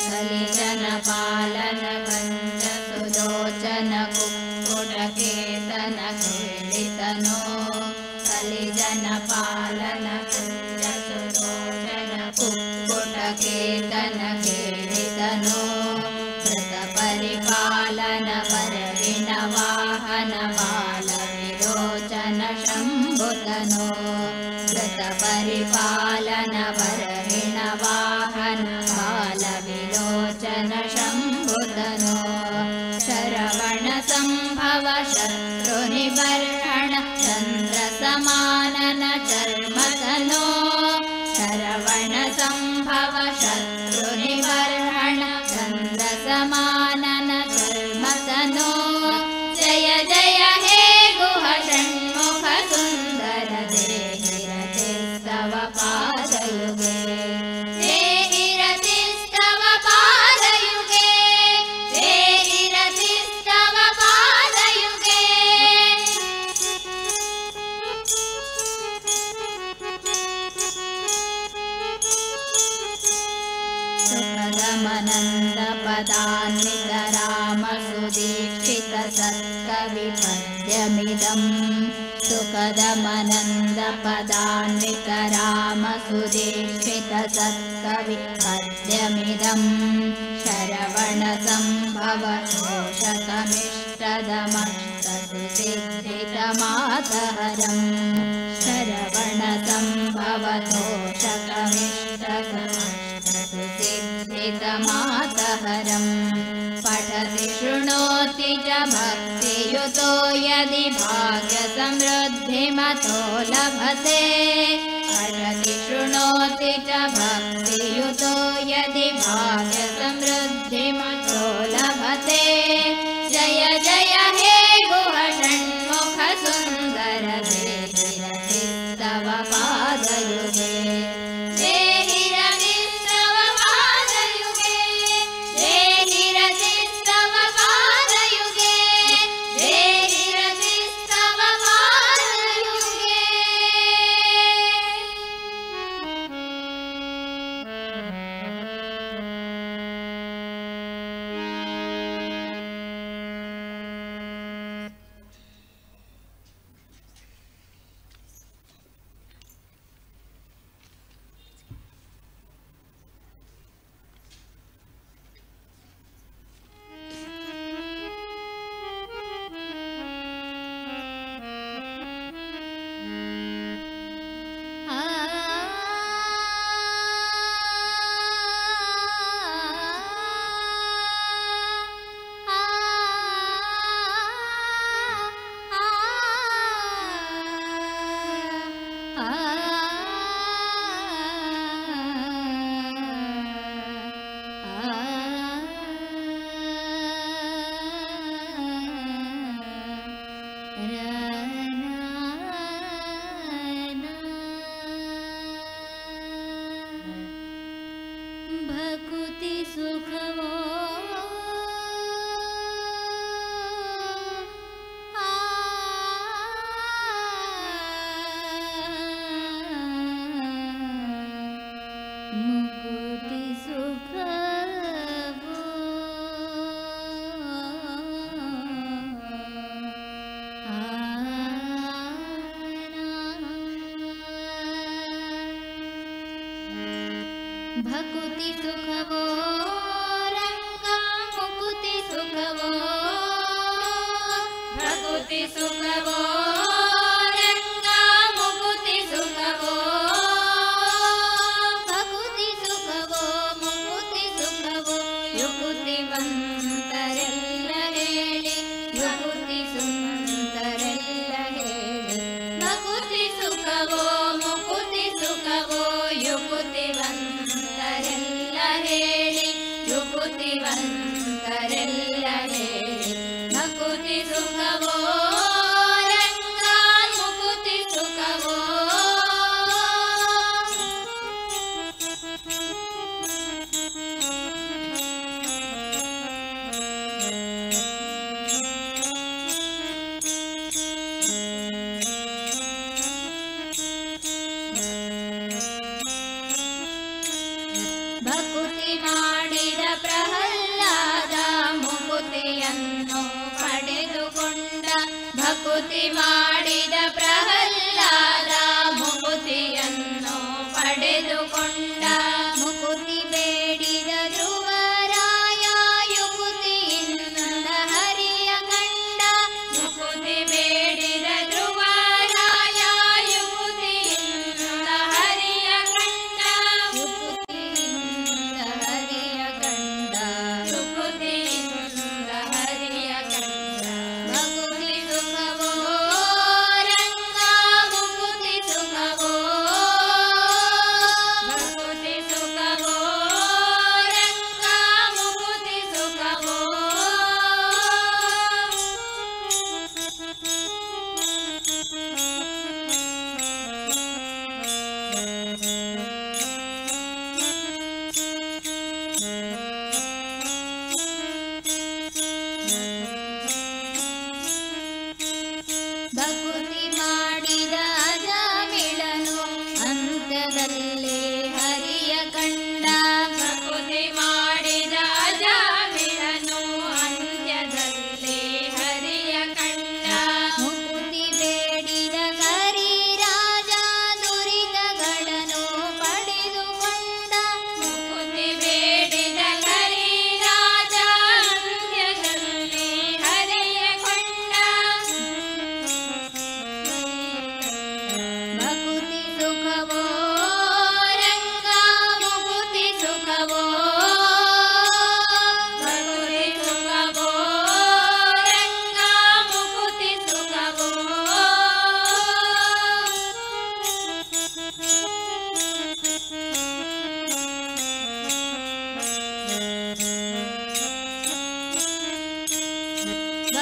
कलिजन पालन कञ्च सुलोचन कुक्कुटकेतन खेलितनो कलिजन पालन कञ्च सुलोचन कुक्कुटकेतन खेलितनो व्रत परिपालन वरविण वाहन बाल विलोचन शम्भुतनो व्रत परिपालन वरविण वाहन बाल विलोचन शम्भुतनो शरवण सम्भव शत्रुनिबर्हण चन्द्र समानन चर्मतनो शरवण सम्भव शत्रुनिबर्हण चन्द्र समानन चर्मतनो जय जय हे गुह षण्मुख सुन्दर देहिरतिस्तव पादयुगे देहिरतिस्तव पादयुगे देहिरतिस्तव पादयुगे सुखदमनन्द पदान्वित राम रामसुदीक्षितसत्कविपद्यमिदं सुखदमनन्दपदान्वितरामसुदीक्षितसत्कविपद्यमिदं शरवणसंभवतोषकमिष्टदमष्टसुसिद्धितमातहरं शरवणसंभवतोषकमिष्टदमष्टसुसिद्धितमातहरं पठति शृणोति च भक्तियुतो यदि भाग्यसमृद्धिमतो लभते पठति शृणोति च भक्तियुतो यदि भाग्यसमृद्धिमतो लभते जय जय हे गुह षण्मुख सुन्दर देहिरतिस्तव पादयुगे देहिरतिस्तव पादयुगे देहिरतिस्तव पादयुगे देहिरतिस्तव पादयुगे भकुति सुखवो मुकुति सुखवो भकुति सुखवो रंगा मुकुति सुखवो भकुति सुखवो रंगा मुकुति सुखवो भकुति सुखवो मुकुति सुखवो युकुतिवंतरेल्ल हेळि युकुति सुंदरेल्ल हेळि भकुति सुखवो मुकुति सुखवो युकुतिवंतरेल्ल हेळि युकुतिवंतरेल्ल हेळि भकुति सुखवो रंगा मुकुति सुखवो ಭಕುತಿ ಮಾಡಿದ ಪ್ರಹ್ಲಾದ ಮುಕುತಿಯನ್ನು ಪಡೆದುಕೊಂಡ ಭಕುತಿ ಮಾಡಿದ ಪ್ರಹ್ಲಾದ ಮುಕುತಿಯನ್ನು ಪಡೆದುಕೊಂಡ ಮುಕುತಿ ಬೇಡಿದ ಧ್ರುವರಾಯ ಯುಕುತಿಯಿಂದ ಹರಿಯ ಕಂಡ ಮುಕುತಿ ಬೇಡಿದ ಧ್ರುವರಾಯ ಯುಕುತಿಯಿಂದ ಹರಿಯ ಕಂಡ ಯುಕುತಿಯಿಂದ ಹರಿಯ ಕಂಡ ಯುಕುತಿಯಿಂದ ಹರಿಯ ಕಂಡ ಭಕುತಿ ಸುಖವೋ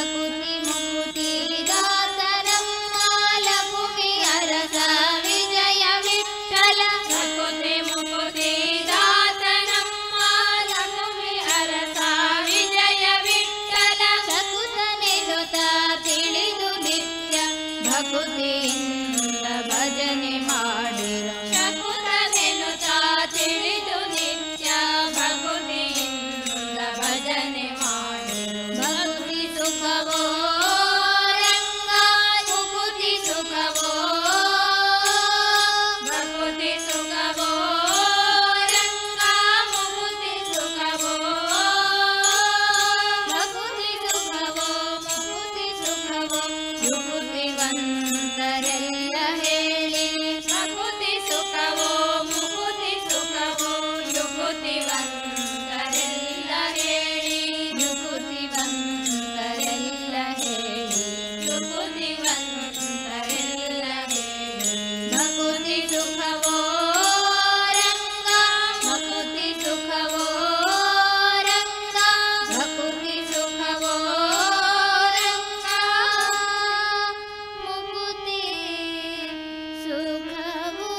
ಭಕುತಿ ಮುಕುತಿ ದಾತನಮ್ಮ ಲಕುಮಿ ಅರಸ ವಿಜಯ ವಿಠಲ ಭಕುತಿ ಮುಕುತಿ ದಾತನಮ್ಮ ಲಕುಮಿ ಅರಸ ವಿಜಯ ವಿಠಲ ಶಕುತನೆನುತ ತಿಳಿದು ನಿತ್ಯ ಭಕುತಿಯಿಂದ ಭಜನೆ ಮಾಡಿರೋ ಶಕುತನೆನುತ ತಿಳಿದು ನಿತ್ಯ ಭಕುತಿಯಿಂದ ಭಜನೆ ಮಾಡಿರೋ ಭಕ್ತಿ ಸುಖವೋ ರಂಗ ಮುಕುತಿ ಸುಖವೋ ಭಕುತಿ ಸುಖವೋ ರಂಗ ಮುಕುತಿ ಸುಖವೋ ಭಕುತಿ ಸುಖವೋ ಮುಕುತಿ ಸುಖವೋ ಯುಕುತಿವಂತರೆಲ್ಲ ಹೇಳಿ ಭಕುತಿ ಸುಖವೋ ಮುಕುತಿ ಸುಖವೋ ಯುಕುತಿವಂತರೆಲ್ಲ ಹೇಳಿ ಯುಕುತಿವಂತರೆಲ್ಲ ಹೇಳಿ ಯುಕುತಿವಂತರೆಲ್ಲ ಹೇಳಿ ಭಕುತಿ ಸುಖವೋ ರಂಗ ಮುಕುತಿ ಸುಖವೋ ರಂಗ ಭಕುತಿ ಸುಖವೋ ರಂಗ ಮುಕುತಿ ಸುಖವೋ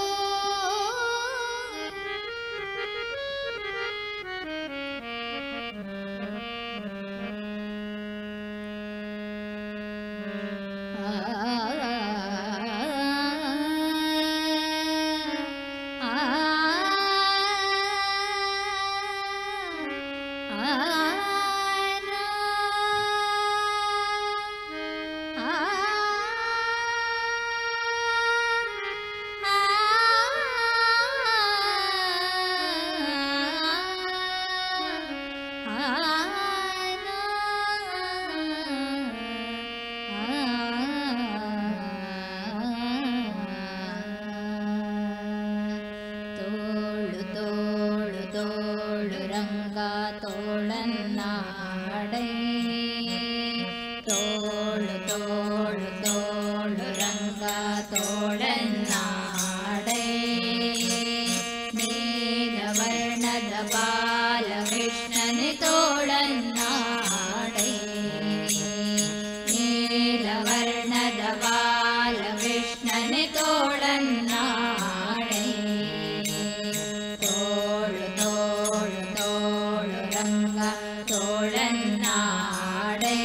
ತೋಳು ತೋಳು ತೋಳು ರಂಗ ತೋಳನ್ನಾಡೈ ತೋಳು ತೋಳು ತೋಳು ರಂಗ ತೋಳನ್ನಾಡೈ ನೀಲವರ್ಣದ ಬಾಲಕೃಷ್ಣನೆ ತೋಳನ್ನಾಡೈ ನೀಲವರ್ಣದ ಬಾಲಕೃಷ್ಣನೆ ತೋಳನ್ನಾಡೈ ತೋಳು ತೋಳು ತೋಳು ರಂಗ ತೋಳನ್ನಾಡೈ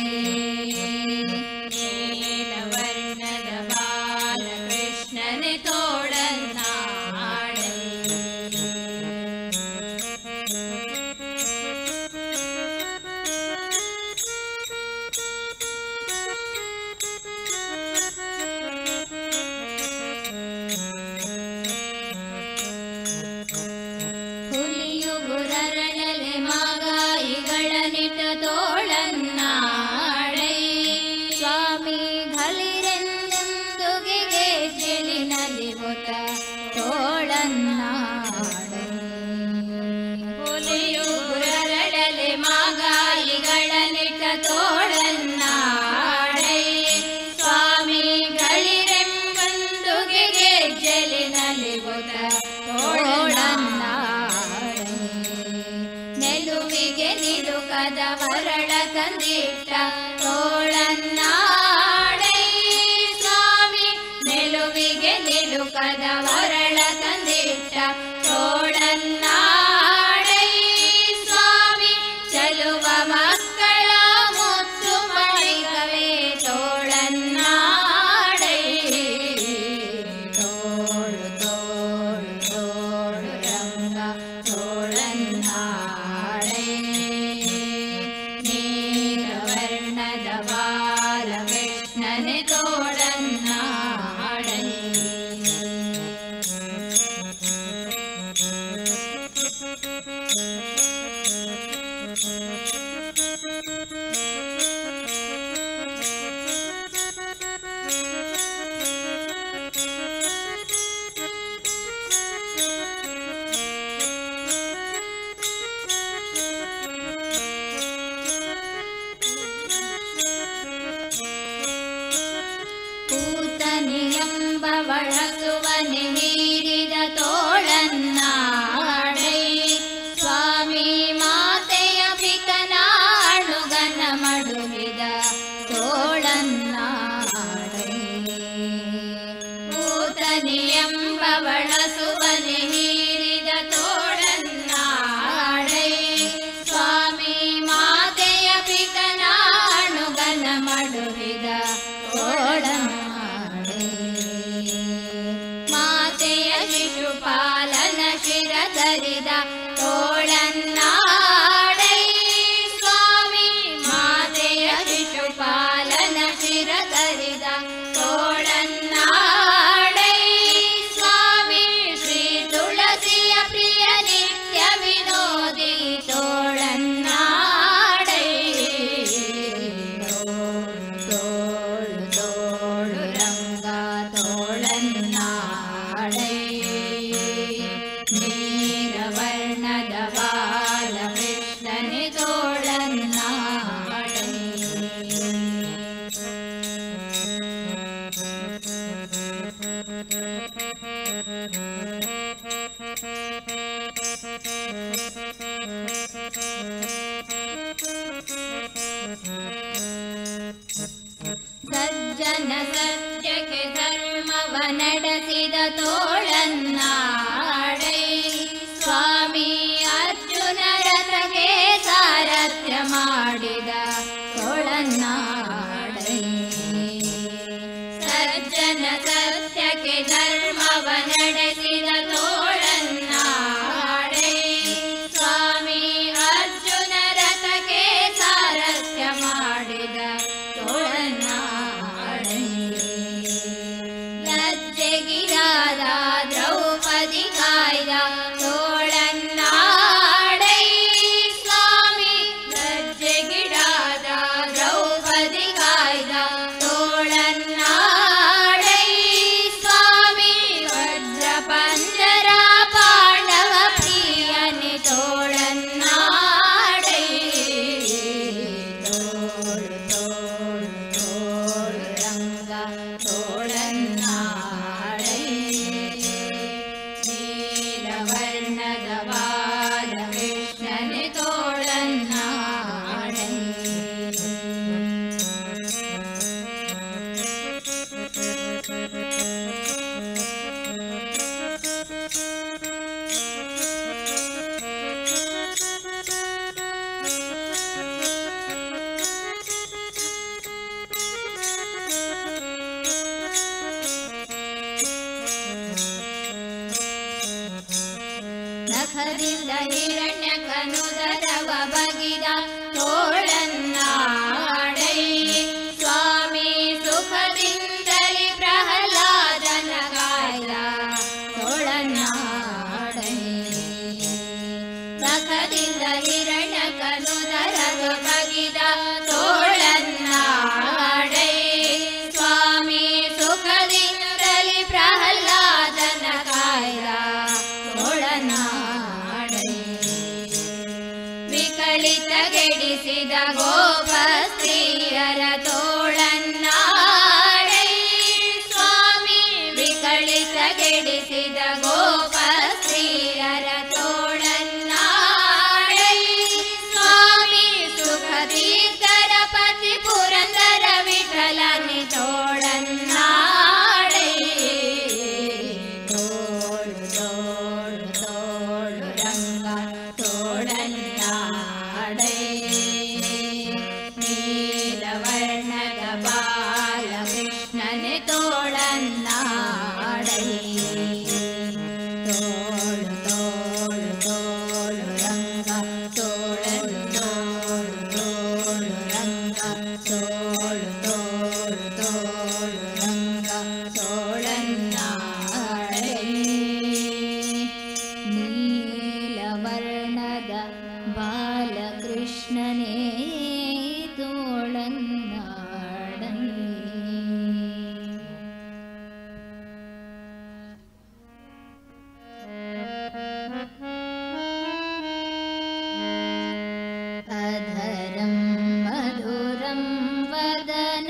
ನೀಲವರ್ಣದ ಬಾಲಕೃಷ್ಣನೆ ತೋಳನ್ನಾಡೈ ಹುಲಿಯು ಗುರರಳಲೆ ಮಾಗಾಯಿಗಳ ನಿಟ ತೋಳನ್ನಾಡೈ ಸ್ವಾಮಿ ಘಲಿರೆಂದೆಂದುಗೆ ಗೆಲಿನಲ್ಲಿ ಬುತ ತೋಳನ್ನಾಡೈ ಹುಲಿಯು ಗುರರಳಲೆ ಮಾಗಾಯಿಗಳ ನಿಟ ತೋಳನ್ನಾಡೈ ಸ್ವಾಮಿ ಘಲಿರೆಂಬಂದುಗೆ ಗೆಲಿನಲ್ಲಿ ಬುತ ತೋಳನ್ನಾಡೈ ನೆಲುವಿಗೆ ನಿಲುಕದ ವರಳ ತಂದಿಟ್ಟ ತೋಳನ್ನಾಡೈ ಸ್ವಾಮಿ ನೆಲುವಿಗೆ ನಿಲುಕದ ವರಳ ತಂದಿಟ್ಟ ತೋಳನ್ನಾಡೈ ಸ್ವಾಮಿ ಚಲುವ ಮಕ್ಕಳ ಮುತ್ತು ಮಣಿಕವೇ ತೋಳನ್ನಾಡೈ ತೋಳು ತೋಳು ತೋಳು ರಂಗ ತೋಳನ್ನಾಡೈ ನೀಲವರ್ಣದ ಬಾಲಕೃಷ್ಣನೆ ತೋಳನ್ನಾಡೈ ಬಳಸುವನೆ ಹೀರಿದ ತೋಳನ್ನಾಡೈ ಸ್ವಾಮಿ ಮಾತೆಯ ಪಿಕನಾಳುಗನ ಮಡುಗಿದ ಸತ್ಯಕ್ಕೆ ಧರ್ಮವ ನಡೆಸಿದ ತೋಳನ್ನಾಡೈ ಸ್ವಾಮಿ ಅರ್ಜುನ ರಥಕ್ಕೆ ಸಾರಥ್ಯ ಮಾಡಿದ ತೋಳನ್ನಾಡೈ ಸಜ್ಜನ ಸತ್ಯಕ್ಕೆ ಧರ್ಮವ ನಡೆಸಿದ ತೋಳನ್ನಾಡೈ ಸ್ವಾಮಿ ಅರ್ಜುನ ರಥಕ್ಕೆ ಸಾರಥ್ಯ ಮಾಡಿದ ತೋಳನ್ನಾಡೈ ಲಜ್ಜೆಗಿರಾದ ದ್ರೌಪದಿ ಕಾಯ್ದ ತೋಳನ್ನಾಡೈ ಸ್ವಾಮಿ ಲಜ್ಜೆಗಿರಾದ ದ್ರೌಪದಿ ಕಾಯ್ದ ತೋಳನ್ನಾಡೈ ಸ್ವಾಮಿ ವಜ್ರ ಪಂಜರ ಪಾಂಡವ ಪ್ರಿಯನೆ ತೋಳನ್ನಾಡೈ ತೋಳು ತೋಳು ತೋಳು ರಂಗ ತೋಳನ್ನಾಡೈ ನೀಲವರ್ಣದ ಬಾಲಕೃಷ್ಣನೆ ತೋಳನ್ನಾಡೈ ನಖದಿಂದ ಹಿರಣ್ಯಕನುದರವ ಬಗಿದ ತೋಳನ್ನಾಡೈ ಸ್ವಾಮಿ ಸುಖದಿಂದಲಿ ಪ್ರಹ್ಲಾದನ ಕಾಯ್ದ ತೋಳನ್ನಾಡೈ ನಖದಿಂದ ಹಿರಣ್ಯಕನುದರವ ಬಗಿದ ತೋಳನ್ನಾಡೈ ಸ್ವಾಮಿ ಸುಖದಿಂದಲಿ ಪ್ರಹ್ಲಾದನ ಕಾಯ್ದ ತೋಳನ್ನಾಡೈ ವಿಕಲಿತಗೆಡಿಸಿದ ಗೋಪ ಸ್ತ್ರೀಯರ ತೋಳನ್ನಾಡೈ ಸ್ವಾಮಿ ವಿಕಲಿತಗೆಡಿಸಿದ ಗೋಪ ಸ್ತ್ರೀಯರ ತೋಳನ್ನಾಡೈ ಸ್ವಾಮಿ ಸುಖತೀರ್ಥರ ಪತಿ ಪುರಂದರ ವಿಠಲನೆ ತೋಳನ್ನಾಡೈ ತೋಳು ತೋಳು ತೋಳು ರಂಗ ತೋಳನ್ನಾಡೈ ನೀಲವರ್ಣದ ಬಾಲಕೃಷ್ಣನೆ ತೋಳನ್ನಾಡೈ ತೋಳು ತೋಳು ತೋಳು ರಂಗ ತೋಳು ತೋಳು ತೋಳು ರಂಗ ತೋಳು ತೋಳು ತೋಳು ರಂಗ ತೋಳನ್ನಾಡೈ ನೀಲವರ್ಣದ ಬಾಲಕೃಷ್ಣನೇ ತೋಳನ್ನಾಡೈ ಅಧರಂ ಮಧುರಂ ವದನ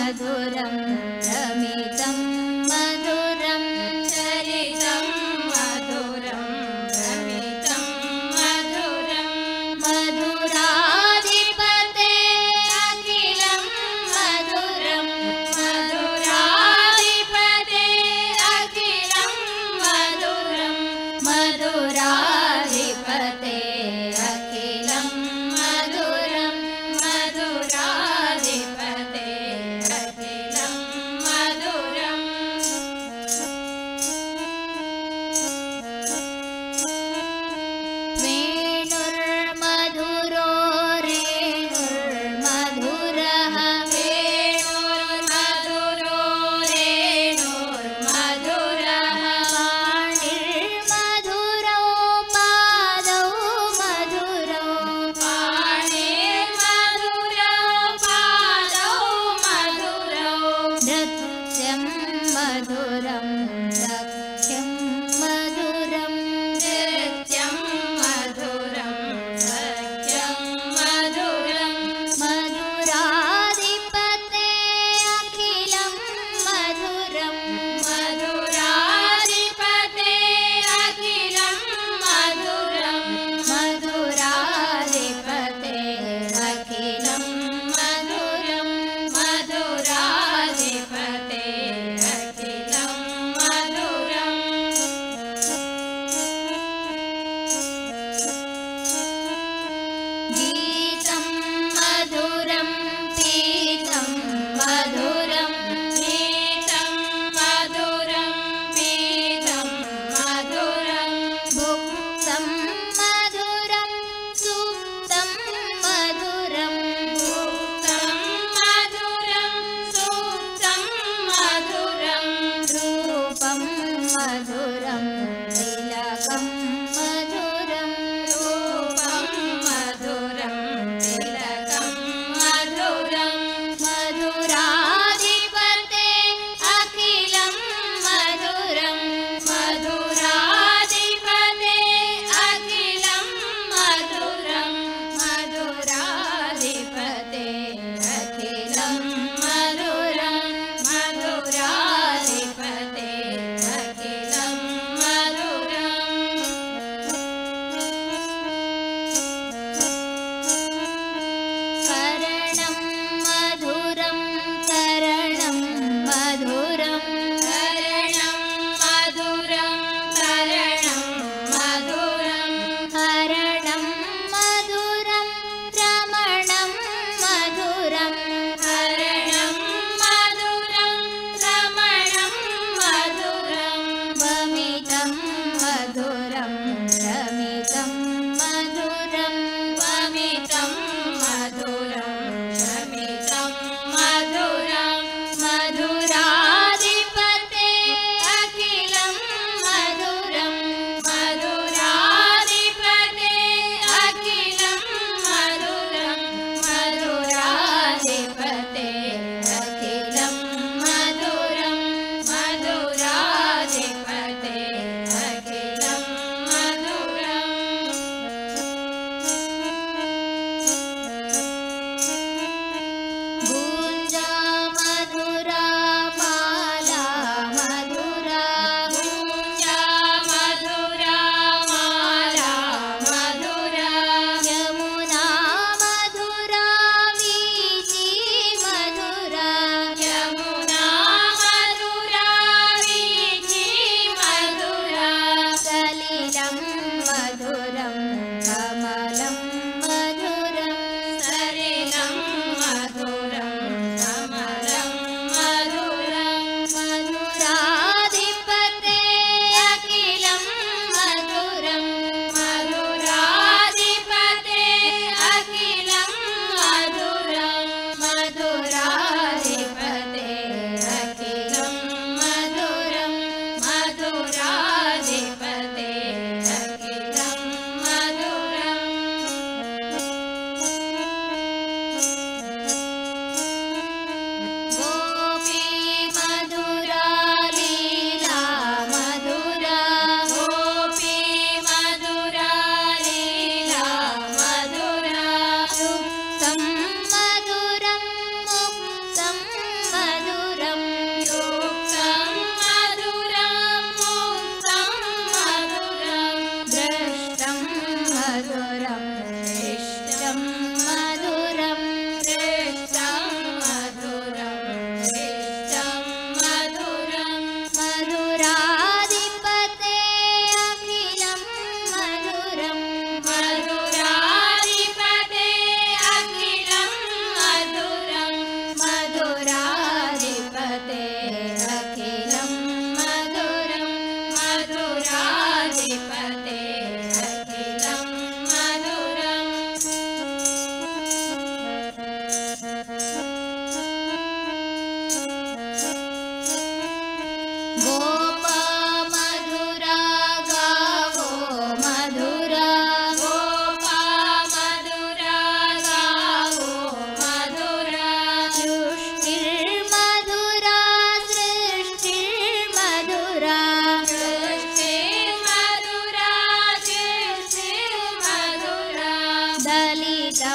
मधुरं रमितं मधुरं चलितं मधुरं रमितं मधुरं मधुराधिपते अखिलं मधुरं मधुराधिपते अखिलं मधुरं मधुराधिपते अखिलं मधुरं मधुराधिपते अखिलं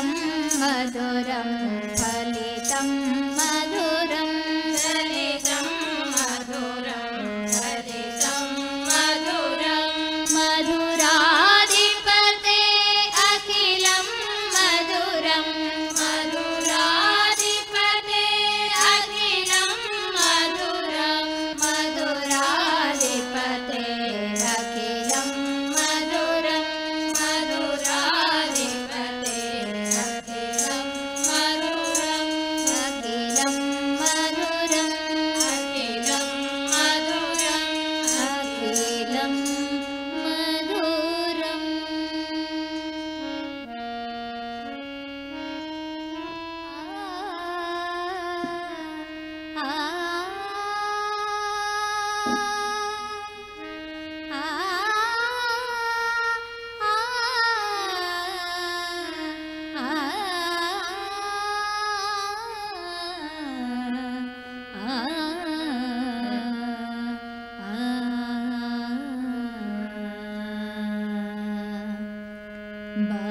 फलितं मधुरं फलितं मधुरं फलितं मधुरं फलितं मधुरं मधुराधिपते अखिलं मधुरं मधुराधिपते अखिलं मधुरं मधुराधिपते अखिलं मधुरं मधुराधिपते अखिलं मधुरं अखिलं मधुरं अखिलं मधुरं अखिलं मधुरम्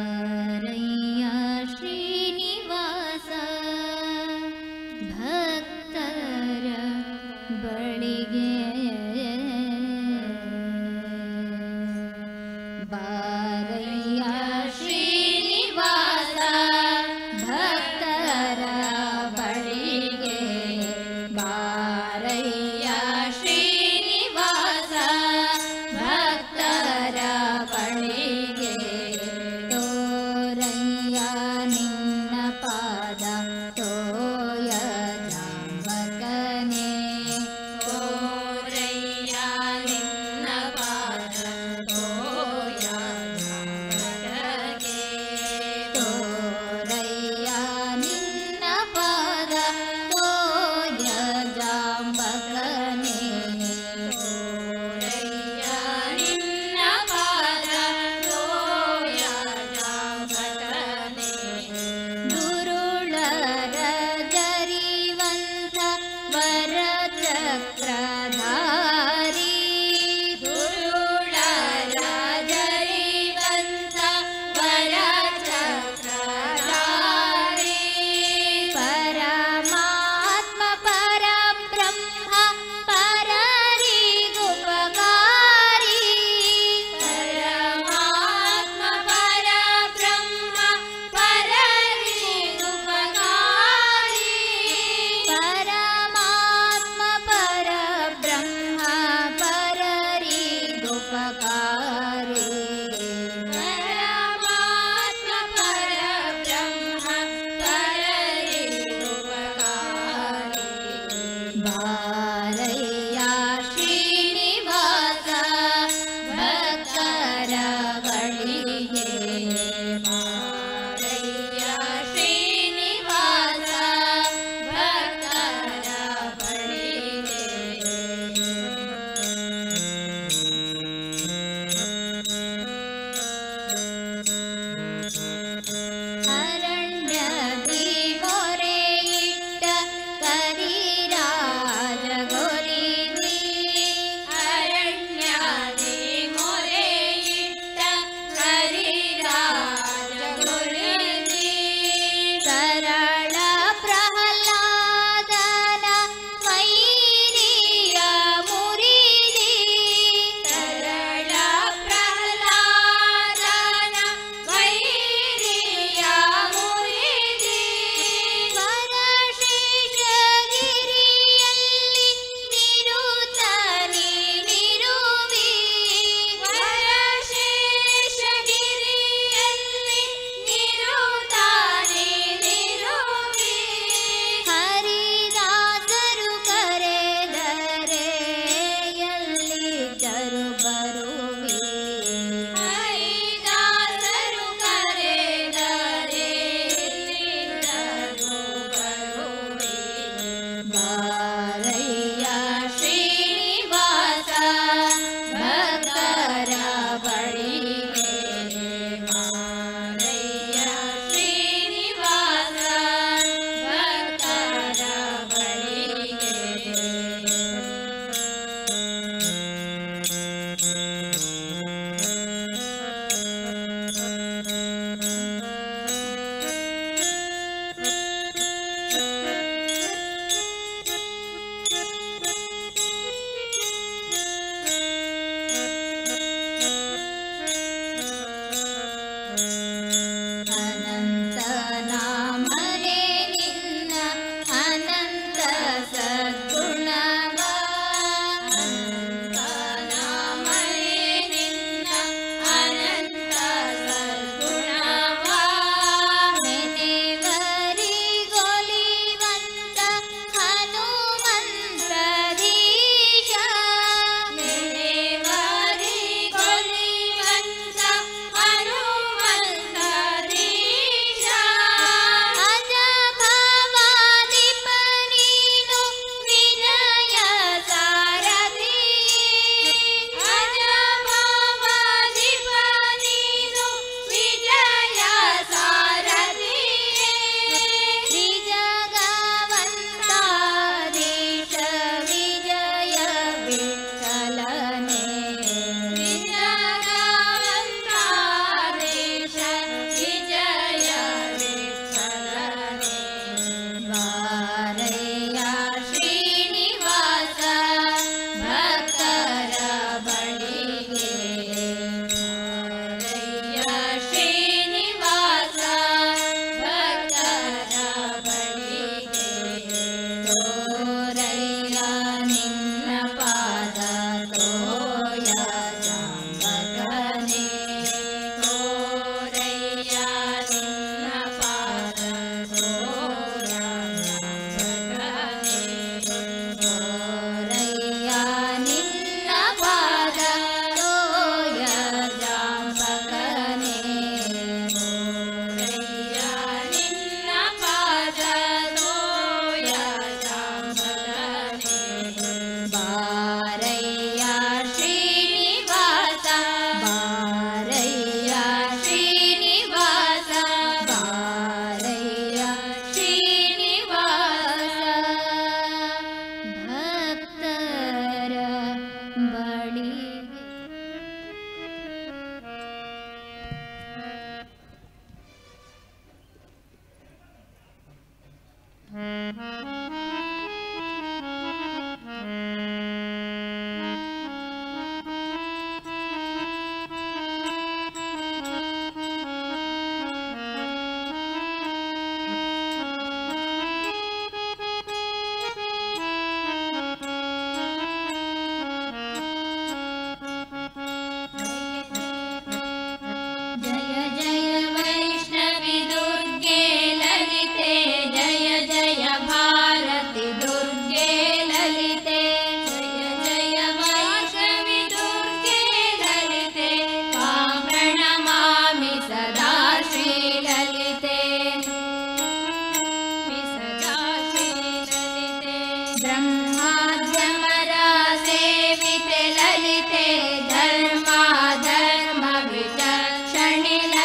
बारैया श्रीनिवास भक्तर बಳಿಗೆ बारैया श्रीनिवास भक्तर बಳಿಗೆ बारैया श्रीनिवास भक्तर बಳಿಗೆ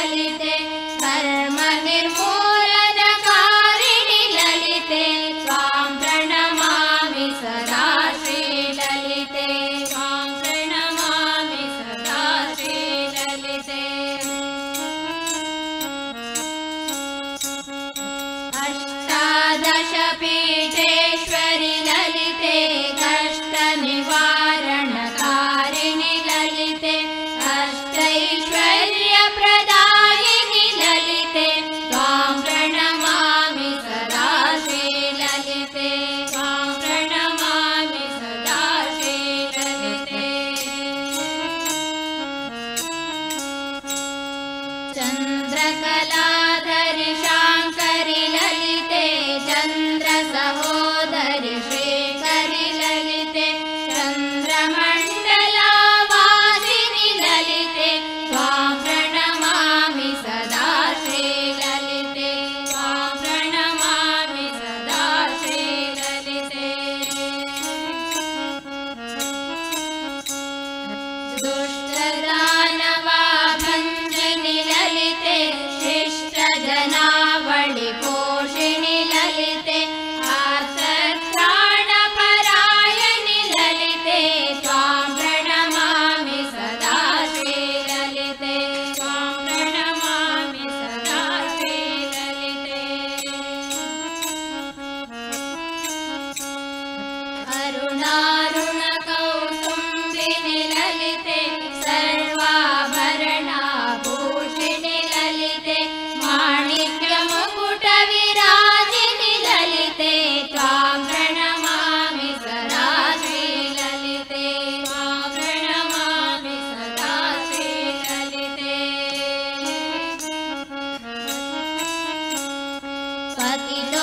ललिते कर्म निर्मूलनकारिणि ललिते त्वां प्रणमामि सदा श्रीललिते त्वां प्रणमामि सदा श्रीललिते अष्टादशपीठेश्वरि ललिते कष्टनिवारणकारिणि ललिते अष्टैश्वर्यप्रदायिनि ललिते त्वां प्रणमामि सदा श्रीललिते त्वां प्रणमामि सदा श्रीललिते चन्द्रकलाधरि शाङ्करि ललिते चन्द्रसहोदरि श्रीकरि ललिते चन्द्रमण्डलावासिनि ललिते त्वां प्रणमामि सदा श्रीललिते त्वां प्रणमामि सदा श्रीललिते दुष्टदानवाभञ्जनि ललिते शिष्टजनावळि पोषिणि ललिते आर्तत्राणपरायणि ललिते त्वां प्रणमामि सदा श्रीललिते त्वां प्रणमामि सदा श्रीललिते अरुणारुणकौसुम्बिनि ललिते सर्वाभरणाभूषिणि ललिते माणिक्यमुकुटविराजिनि ललिते त्वां प्रणमामि सदा श्रीललिते त्वां प्रणमामि सदा श्रीललिते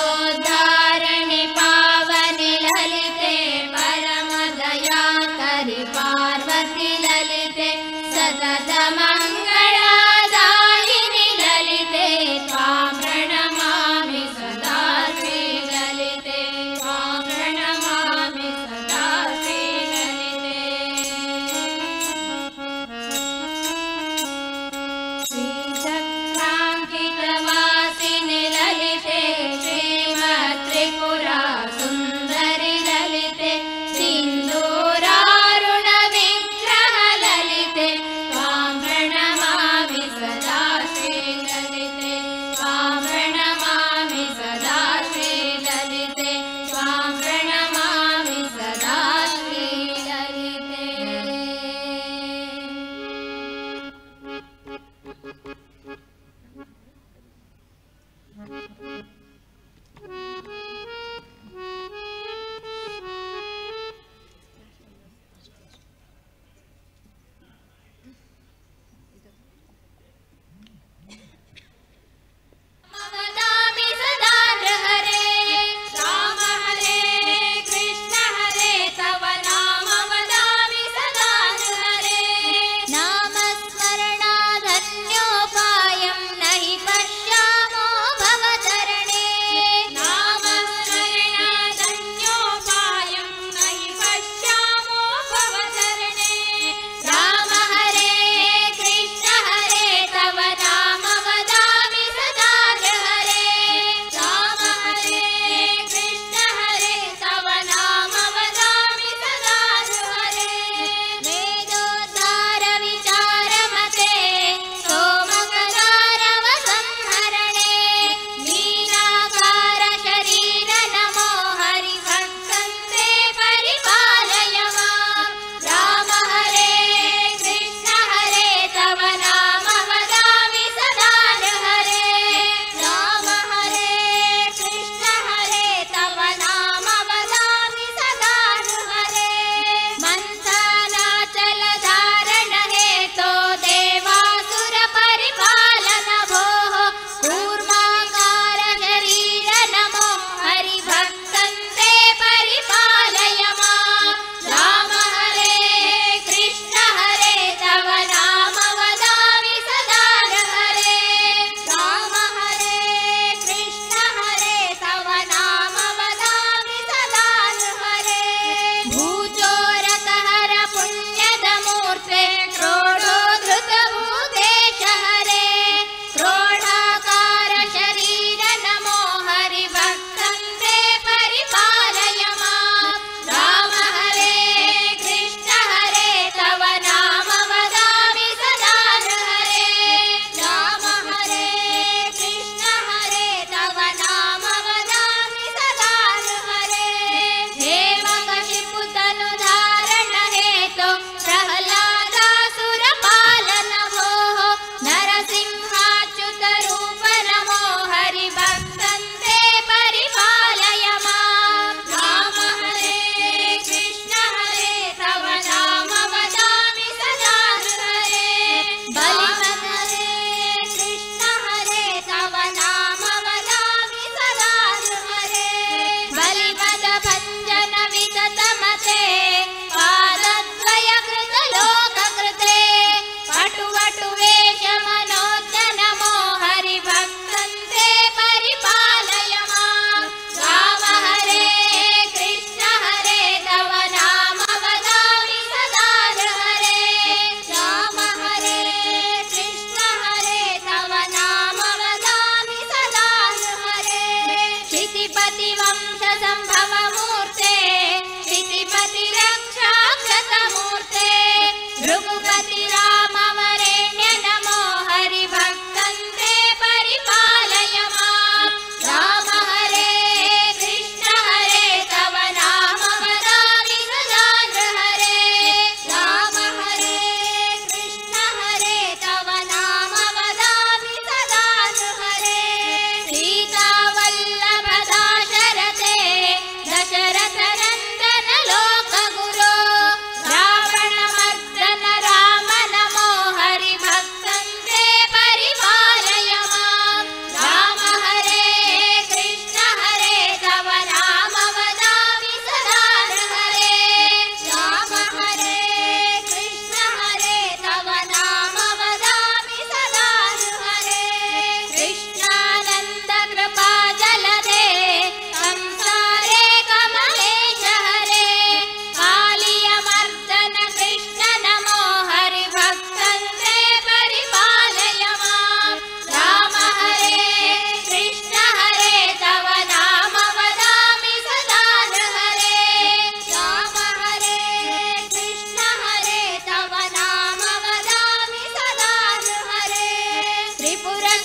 पतितोद्धारणि पावनि ललिते परमदयाकरि पार्वति ललिते सततमङ्गलदायिनि ललिते त्वां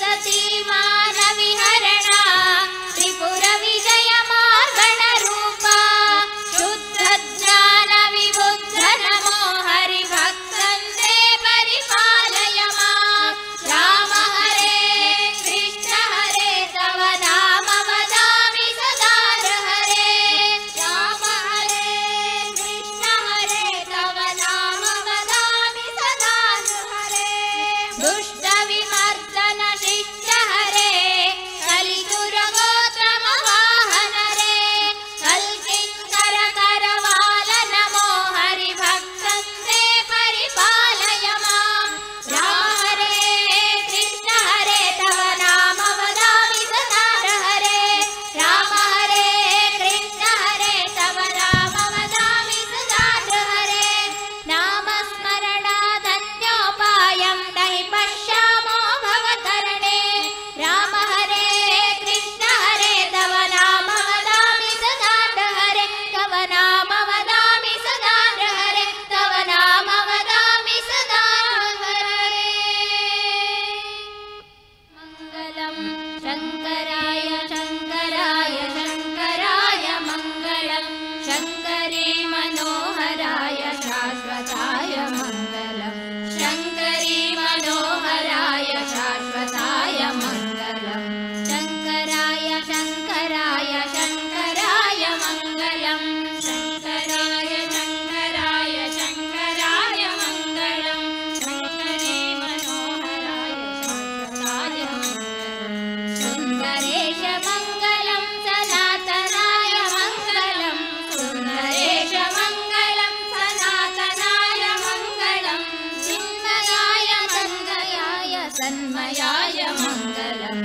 सती मानविहरण त्रिपुर विजय मार्गण रूपा शुद्ध ज्ञान विबुद्ध नमो हरिभक्तन्दे परिपालय मां राम हरे कृष्ण हरे तव नाम वदामि सदा हरे राम हरे कृष्ण हरे तव नाम वदामि सदा हरे दुष्ट विमर्दन शिष्ट हरे कलिदुर्गोत्रम वाहन रे कल्किंकर करवाल नमो हरिभक्तन्दे परिपालय मां राम हरे कृष्ण हरे तव नाम वदामि सदा हरे राम हरे कृष्ण हरे तव नाम वदामि सदा हरे नामस्मरणादन्योपायं नहि पश्यामो भवतरणे राम हरे कृष्ण हरे तव नाम वदामि सदा हरे तव नाम वदामि सदा हरे तव नाम वदामि सदा हरे मङ्गलं शङ्कराय शङ्कराय शङ्कराय मङ्गलं शङ्करे मनोहराय शाश्वताय मङ्गलं शङ्करे मनोहराय शाश्वताय मङ्गलं शङ्कराय शङ्कराय शङ्कराय मङ्गलं शङ्कराय शङ्कराय शङ्कराय मङ्गलं शङ्करे मनोहराय शाश्वताय मङ्गलं सुन्दरेश मङ्गलं सनातनाय मङ्गलं सुन्दरेश मङ्गलं सनातनाय मङ्गलं चिन्मयाय मङ्गयाय सन्मयाय मङ्गलं